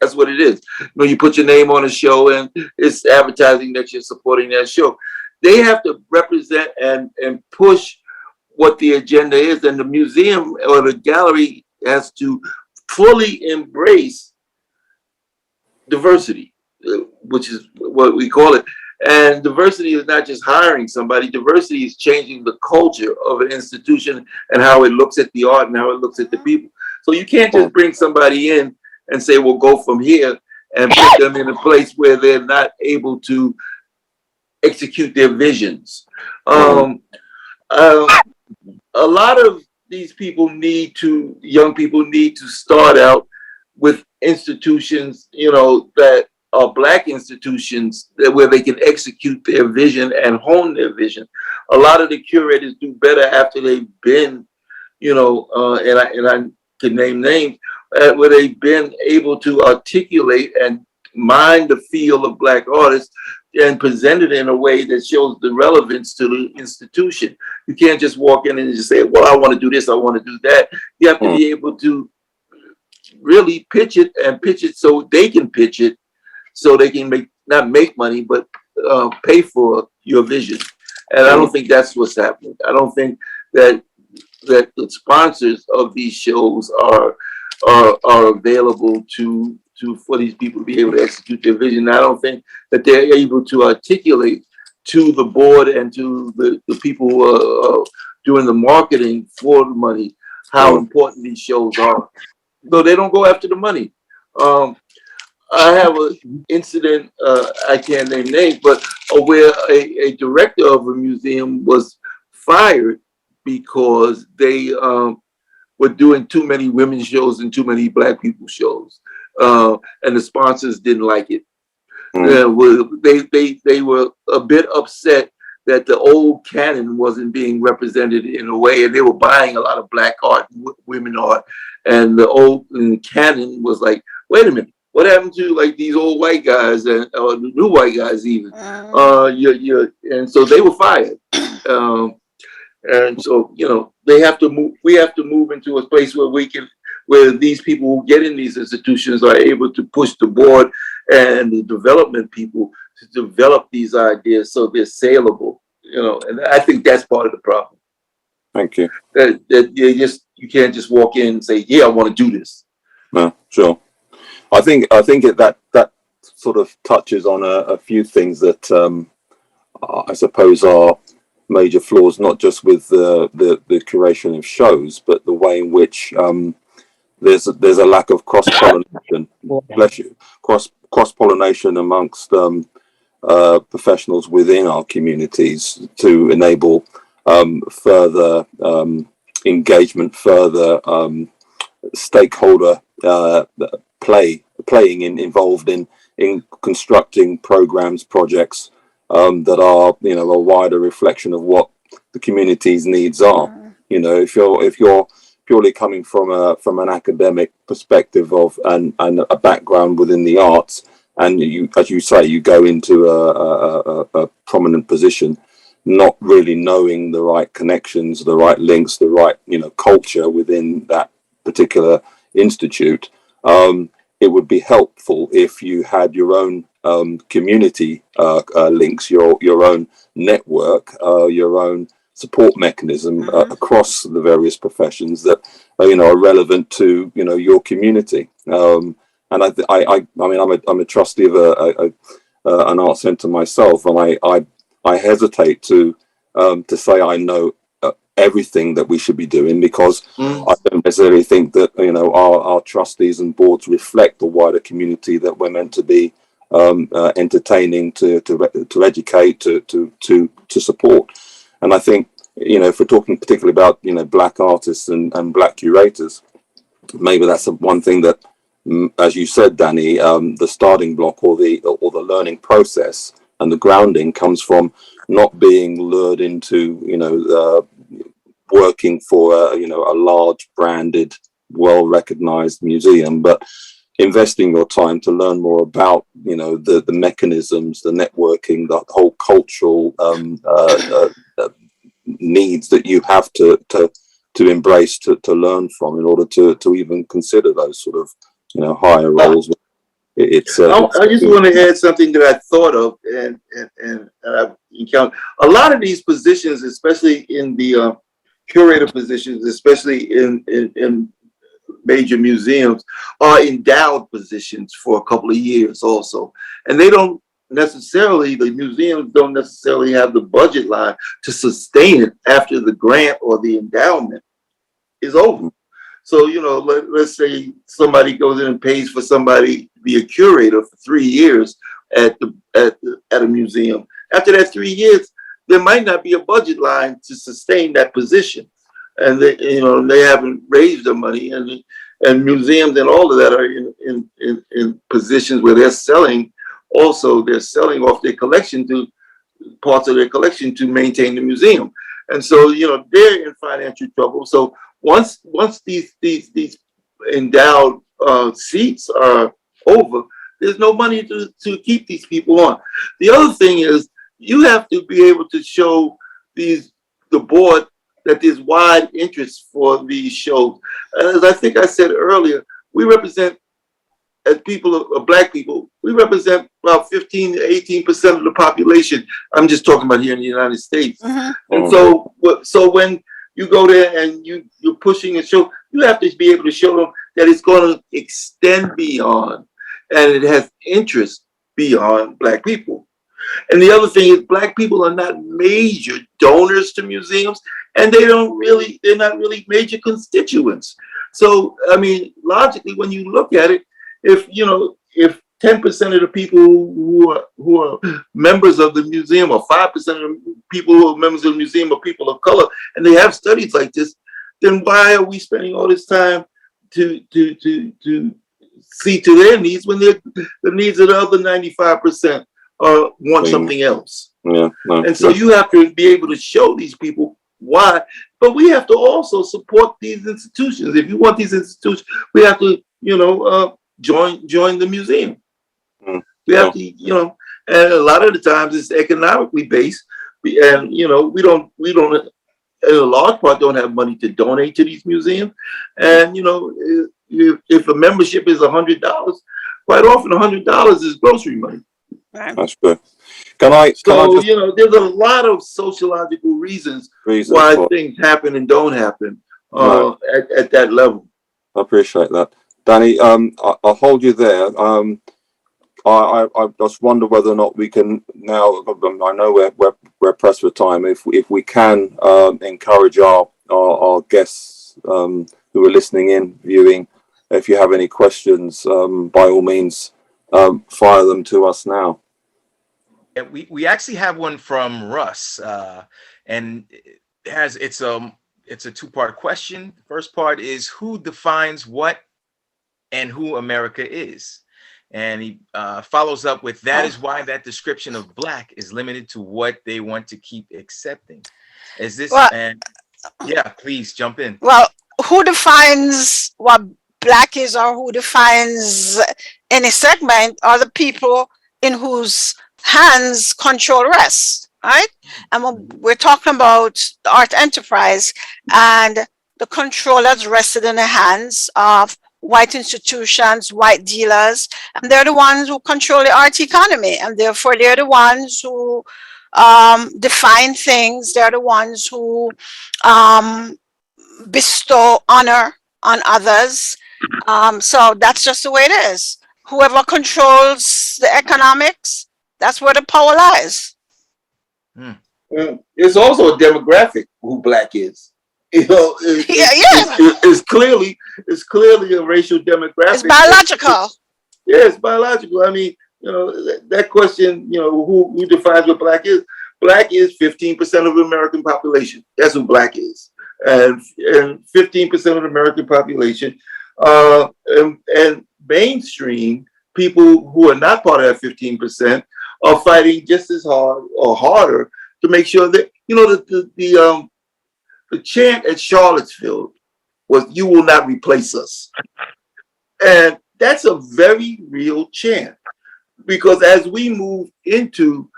That's what it is. You know, you put your name on a show and it's advertising that you're supporting that show. They have to represent and push what the agenda is, and the museum or the gallery has to fully embrace diversity, which is what we call it. And diversity is not just hiring somebody. Diversity is changing the culture of an institution and how it looks at the art and how it looks at the people. So you can't just bring somebody in and say, we'll go from here and put them in a place where they're not able to execute their visions. A lot of these young people need to start out with institutions, you know, that are Black institutions where they can execute their vision and hone their vision. A lot of the curators do better after they've been, you know, and I can name names, where they've been able to articulate and mind the feel of Black artists and present it in a way that shows the relevance to the institution. You can't just walk in and just say, well, I want to do this, I want to do that. You have to be able to really pitch it so they can pitch it, so they can not make money, but pay for your vision. And I don't think that's what's happening. I don't think that the sponsors of these shows are available for these people to be able to execute their vision. I don't think that they're able to articulate to the board and to the people who are doing the marketing for the money how important these shows are. So they don't go after the money. I have an incident, I can't name names, but where a director of a museum was fired because they were doing too many women's shows and too many Black people shows. And the sponsors didn't like it. They were a bit upset that the old canon wasn't being represented in a way, and they were buying a lot of black art, women art, and the old canon was like, wait a minute, what happened to like these old white guys and or the new white guys even? And so they were fired. And so, you know, they have to move. We have to move into a place where where these people who get in these institutions are able to push the board and the development people to develop these ideas so they're saleable. You know, and I think that's part of the problem. Thank you. That you can't just walk in and say, yeah, I want to do this. No, sure. I think that sort of touches on a few things that I suppose are major flaws, not just with the curation of shows, but the way in which there's a lack of cross pollination. Bless you. Cross pollination amongst professionals within our communities to enable further engagement, further stakeholder playing involved in constructing programs, projects that are, you know, a wider reflection of what the community's needs are. You know, if you're purely coming from an academic perspective and a background within the arts, and you, as you say, you go into a prominent position, not really knowing the right connections, the right links, the right, you know, culture within that particular institute, it would be helpful if you had your own community links, your own network, your own support mechanism across the various professions that you know, are relevant to, you know, your community. And I mean, I'm a trustee of an art centre myself, and I hesitate to say I know everything that we should be doing, because I don't necessarily think that, you know, our trustees and boards reflect the wider community that we're meant to be entertaining, to educate, to support. And I think, you know, if we're talking particularly about, you know, black artists and black curators, maybe that's one thing that, as you said, Danny, the starting block or the learning process and the grounding comes from not being lured into, you know, working for you know, a large branded, well-recognized museum, but investing your time to learn more about, you know, the mechanisms, the networking, the whole cultural needs that you have to embrace, to learn from, in order to even consider those sort of, you know, higher roles. I just want to add something that I thought of, and I've encountered a lot of these positions, especially in the curator positions, especially in major museums, are endowed positions for a couple of years also, and they don't necessarily, the museums don't necessarily have the budget line to sustain it after the grant or the endowment is over. So, you know, let's say somebody goes in and pays for somebody to be a curator for 3 years at a museum. After that 3 years, there might not be a budget line to sustain that position, and they haven't raised the money, and museums and all of that are in positions where they're selling off their collection, to parts of their collection, to maintain the museum, and so, you know, they're in financial trouble. So once these endowed seats are over, there's no money to keep these people on. The other thing is, you have to be able to show the board that there's wide interest for these shows. As I think I said earlier, we represent, as black people, we represent about 15 to 18% of the population. I'm just talking about here in the United States. And so when you go there and you're pushing a show, you have to be able to show them that it's going to extend beyond, and it has interest beyond black people. And the other thing is, black people are not major donors to museums, and they're not really major constituents. So, I mean, logically, when you look at it, if 10% of the people who are members of the museum, or 5% of the people who are members of the museum, are people of color, and they have studies like this, then why are we spending all this time to see to their needs when the needs of the other 95% want something else? Yeah, no, And so you have to be able to show these people why. But we have to also support these institutions. If you want these institutions, we have to, join the museum. We have to, and a lot of the times it's economically based, and we don't, in a large part, don't have money to donate to these museums. And if a membership is $100, quite often $100 is grocery money. That's good. Can I just, there's a lot of sociological reasons why things happen and don't happen at that level. I appreciate that, Danny. I'll hold you there. I just wonder whether or not we can now. I know we're pressed for time. If we can encourage our guests who are listening in, viewing, if you have any questions, by all means, fire them to us now. Yeah, we actually have one from Russ, and it's a two-part question. The first part is, who defines what and who America is? And he follows up with, that is why that description of Black is limited to what they want to keep accepting. Is this, and yeah, please jump in. Well, who defines what Black is, or who defines any segment, are the people in whose hands control rests, right? And we're talking about the art enterprise, and the control that's rested in the hands of white institutions, white dealers, and they're the ones who control the art economy, and therefore they're the ones who define things. They're the ones who bestow honor on others. So that's just the way it is. Whoever controls the economics, that's where the power lies. It's also a demographic who Black is. It's clearly a racial demographic. It's biological. It's biological. I mean, that question, who defines what Black is? Black is 15% of the American population. That's who Black is, and 15% of the American population, and mainstream people who are not part of that 15% are fighting just as hard or harder to make sure that the chant at Charlottesville was, "You will not replace us." And that's a very real chant, because as we move into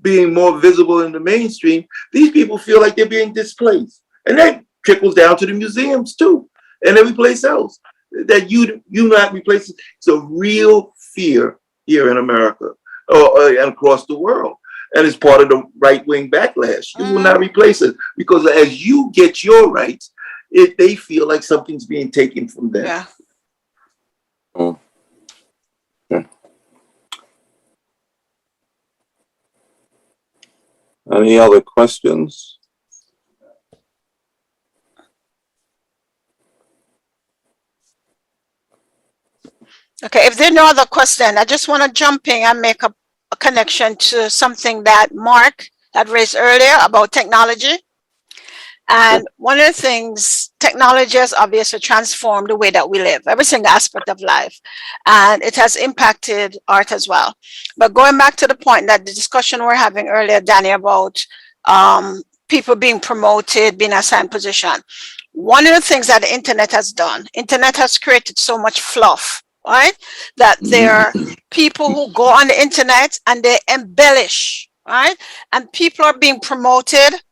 being more visible in the mainstream, these people feel like they're being displaced. And that trickles down to the museums too, and every place else. That you not replace us. It's a real fear here in America and across the world. And it's part of the right-wing backlash. You will not replace it, because as you get your rights, they feel like something's being taken from them. Yeah. Yeah. Any other questions? Okay, if there are no other questions, I just want to jump in and make a connection to something that Mark had raised earlier about technology. And one of the things, technology has obviously transformed the way that we live, every single aspect of life. And it has impacted art as well. But going back to the point that the discussion we're having earlier, Danny, about people being promoted, being assigned position. One of the things that the internet has done, internet has created so much fluff, right? That there are people who go on the internet and they embellish, right? And people are being promoted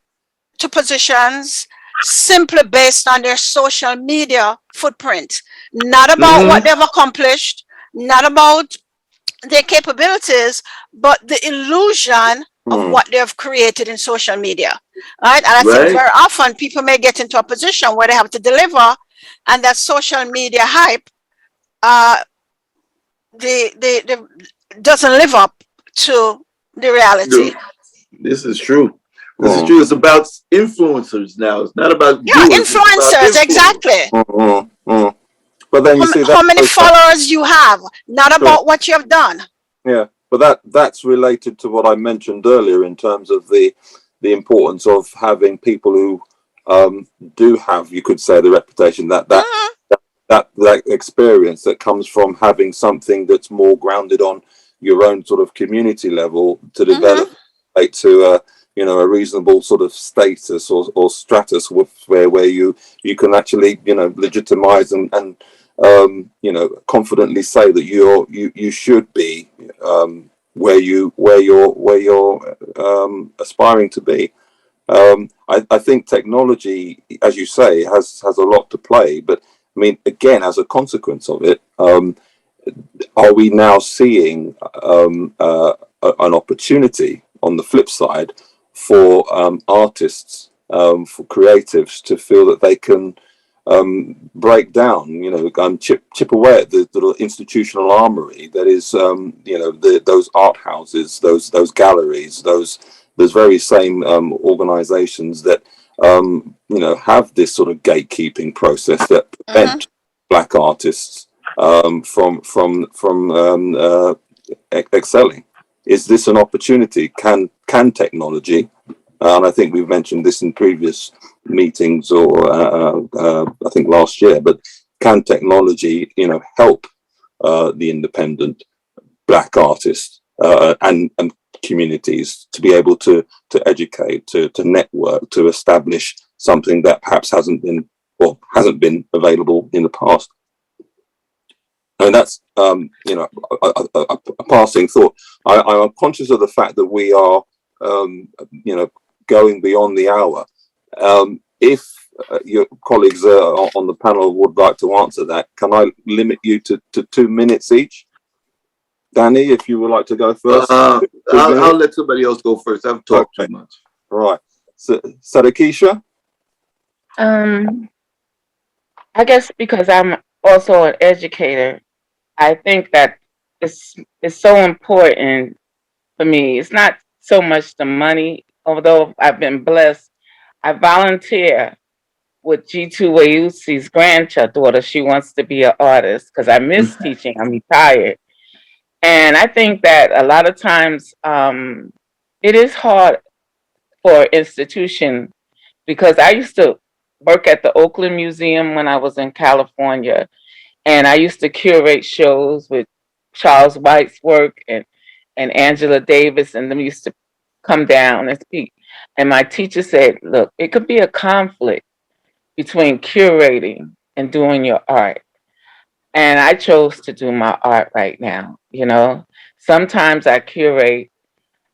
to positions simply based on their social media footprint, not about what they've accomplished, not about their capabilities, but the illusion of what they've created in social media, right? And I think very often people may get into a position where they have to deliver, and that social media hype doesn't live up to the reality. This is true. This is true. It's about influencers now. It's not about influencers, exactly. But then you see how many followers you have, not about what you have done. Yeah, but that's related to what I mentioned earlier in terms of the importance of having people who do have, you could say, the reputation that experience that comes from having something that's more grounded on your own sort of community level to develop to a reasonable sort of status or stratus where you can actually legitimize and confidently say that you should be where you're aspiring to be. I think technology, as you say, has a lot to play, but I mean, again, as a consequence of it, are we now seeing an opportunity on the flip side for artists, for creatives to feel that they can break down, chip away at the little institutional armory that is, those art houses, those galleries, those very same organizations that have this sort of gatekeeping process that prevent Black artists from excelling. Is this an opportunity? Can technology, and I think we've mentioned this in previous meetings or I think last year, but can technology help the independent Black artists and communities to be able to educate, to network, to establish something that perhaps hasn't been available in the past? And that's a passing thought. I'm conscious of the fact that we are going beyond the hour. If your colleagues on the panel would like to answer that, can I limit you to 2 minutes each? Danny, if you would like to go first. I'll let somebody else go first. I've talked too much. All right. So, Sadikisha? I guess because I'm also an educator, I think that it's so important for me. It's not so much the money, although I've been blessed. I volunteer with G2 Wayusi's granddaughter. She wants to be an artist because I miss teaching. I'm retired. And I think that a lot of times it is hard for institution, because I used to work at the Oakland Museum when I was in California, and I used to curate shows with Charles White's work and Angela Davis, and them used to come down and speak. And my teacher said, look, it could be a conflict between curating and doing your art. And I chose to do my art right now. Sometimes I curate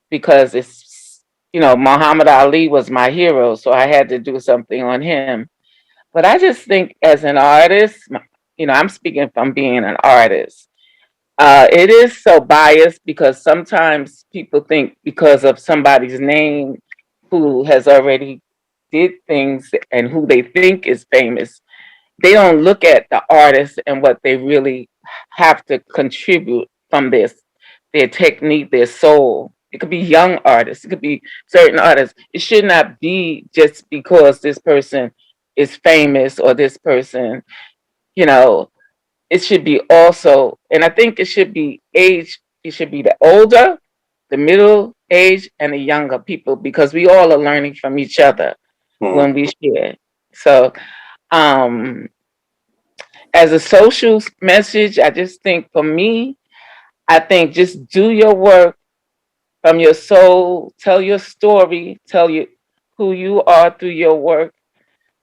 because it's, Muhammad Ali was my hero, so I had to do something on him. But I just think as an artist, I'm speaking from being an artist. It is so biased because sometimes people think because of somebody's name who has already did things and who they think is famous, they don't look at the artist and what they really have to contribute from their technique, their soul. It could be young artists. It could be certain artists. It should not be just because this person is famous or this person, it should be also, and I think it should be age. It should be the older, the middle age, and the younger people, because we all are learning from each other when we share. So, as a social message, I just think for me, I think just do your work from your soul, tell your story, tell you who you are through your work.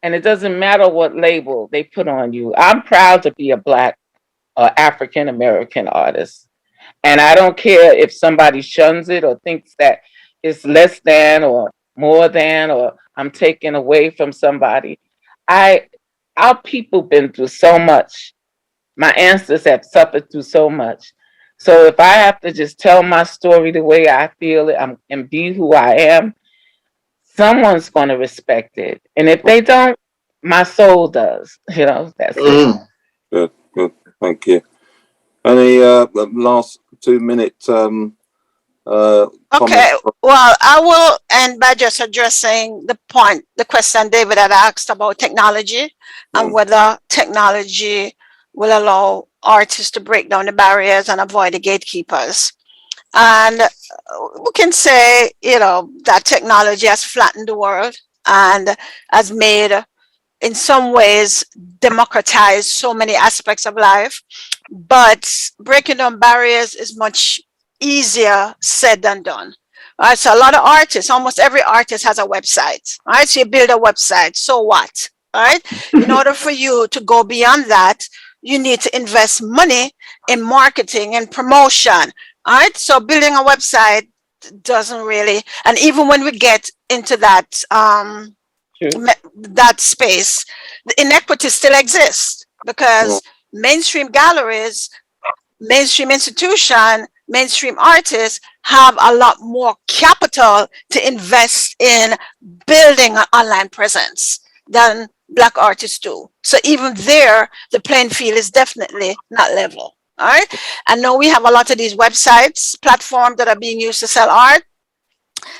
And it doesn't matter what label they put on you. I'm proud to be a Black or African American artist. And I don't care if somebody shuns it or thinks that it's less than or more than, or I'm taking away from somebody. Our people been through so much. My ancestors have suffered through so much. So if I have to just tell my story the way I feel it and be who I am, someone's going to respect it. And if they don't, my soul does. That's it. Good. Thank you. Any last 2 minute Okay, well, I will end by just addressing the question David had asked about technology and whether technology will allow artists to break down the barriers and avoid the gatekeepers. And we can say, that technology has flattened the world and has made, in some ways, democratized so many aspects of life. But breaking down barriers is much easier said than done. All right, so a lot of artists, almost every artist has a website. All right, so you build a website. So what? All right, in order for you to go beyond that, you need to invest money in marketing and promotion. All right, so building a website doesn't really, and even when we get into that True. that space, the inequity still exists because mainstream galleries, mainstream institution, mainstream artists have a lot more capital to invest in building an online presence than Black artists do. So even there, the playing field is definitely not level. All right. I know we have a lot of these websites, platforms that are being used to sell art.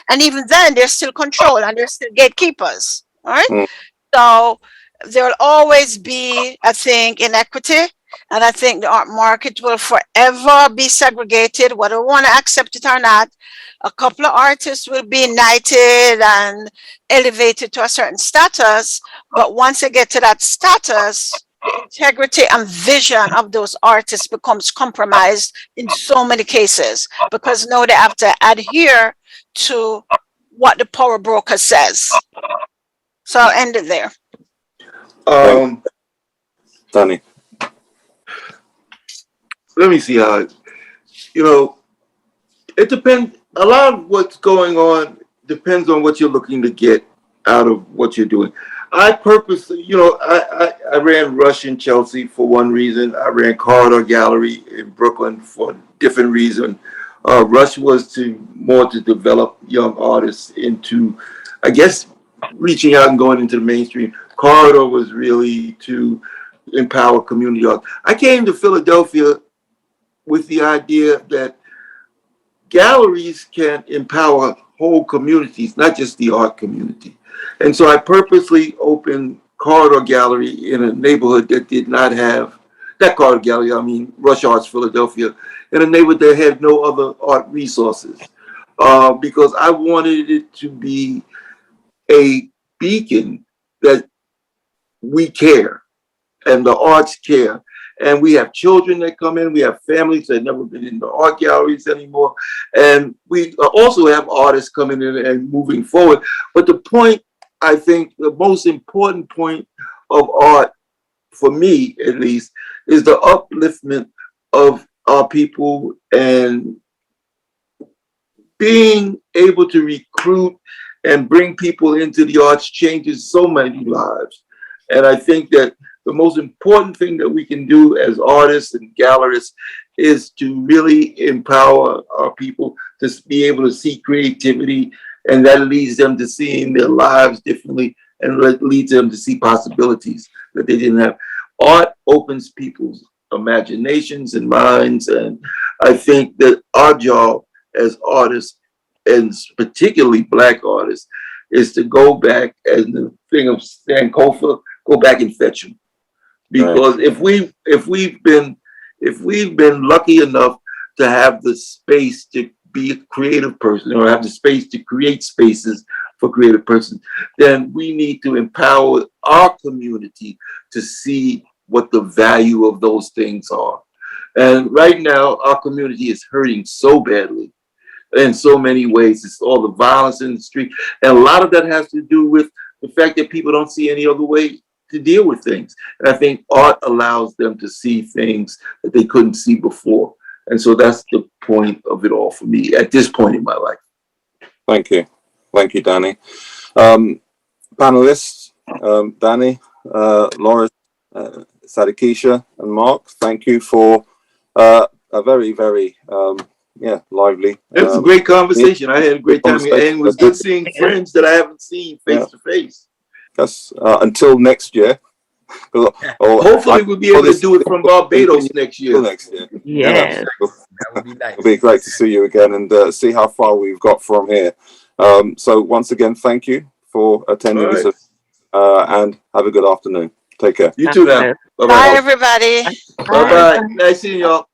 And even then, there's still control and there's still gatekeepers. All right. So there'll always be, I think, inequity. And I think the art market will forever be segregated, whether we want to accept it or not. A couple of artists will be knighted and elevated to a certain status. But once they get to that status, the integrity and vision of those artists becomes compromised in so many cases because now they have to adhere to what the power broker says. So I'll end it there. Danny. Let me see how, it depends. A lot of what's going on depends on what you're looking to get out of what you're doing. I purposely, I ran Rush in Chelsea for one reason. I ran Corridor Gallery in Brooklyn for a different reason. Rush was more to develop young artists into, I guess, reaching out and going into the mainstream. Corridor was really to empower community art. I came to Philadelphia with the idea that galleries can empower whole communities, not just the art community. And so I purposely opened Corridor Gallery in a neighborhood that did not have, that Corridor Gallery, I mean Rush Arts Philadelphia, in a neighborhood that had no other art resources. Because I wanted it to be a beacon that we care and the arts care. And we have children that come in. We have families that have never been in the art galleries anymore. And we also have artists coming in and moving forward. But the point, I think, the most important point of art, for me at least, is the upliftment of our people and being able to recruit and bring people into the arts changes so many lives. And I think that the most important thing that we can do as artists and gallerists is to really empower our people to be able to see creativity, and that leads them to seeing their lives differently and leads them to see possibilities that they didn't have. Art opens people's imaginations and minds, and I think that our job as artists, and particularly Black artists, is to go back, and the thing of Sankofa, go back and fetch them. Because if we've been lucky enough to have the space to be a creative person or have the space to create spaces for creative persons, then we need to empower our community to see what the value of those things are. And right now, our community is hurting so badly in so many ways. It's all the violence in the street. And a lot of that has to do with the fact that people don't see any other way to deal with things. And I think art allows them to see things that they couldn't see before. And so that's the point of it all for me at this point in my life. Thank you. Thank you, Danny. Panelists, Danny, Laura, Sadikisha, and Mark, thank you for a very, very lively. It was a great conversation. I had a great time, and it was good seeing friends that I haven't seen face to face. Yes, until next year. Hopefully we'll be able to do it from Barbados next year. Yes. That would be nice. It'll be great to see you again and see how far we've got from here. So once again, thank you for attending this and have a good afternoon. Take care. You too now. Bye, everybody. Bye-bye. Nice seeing y'all.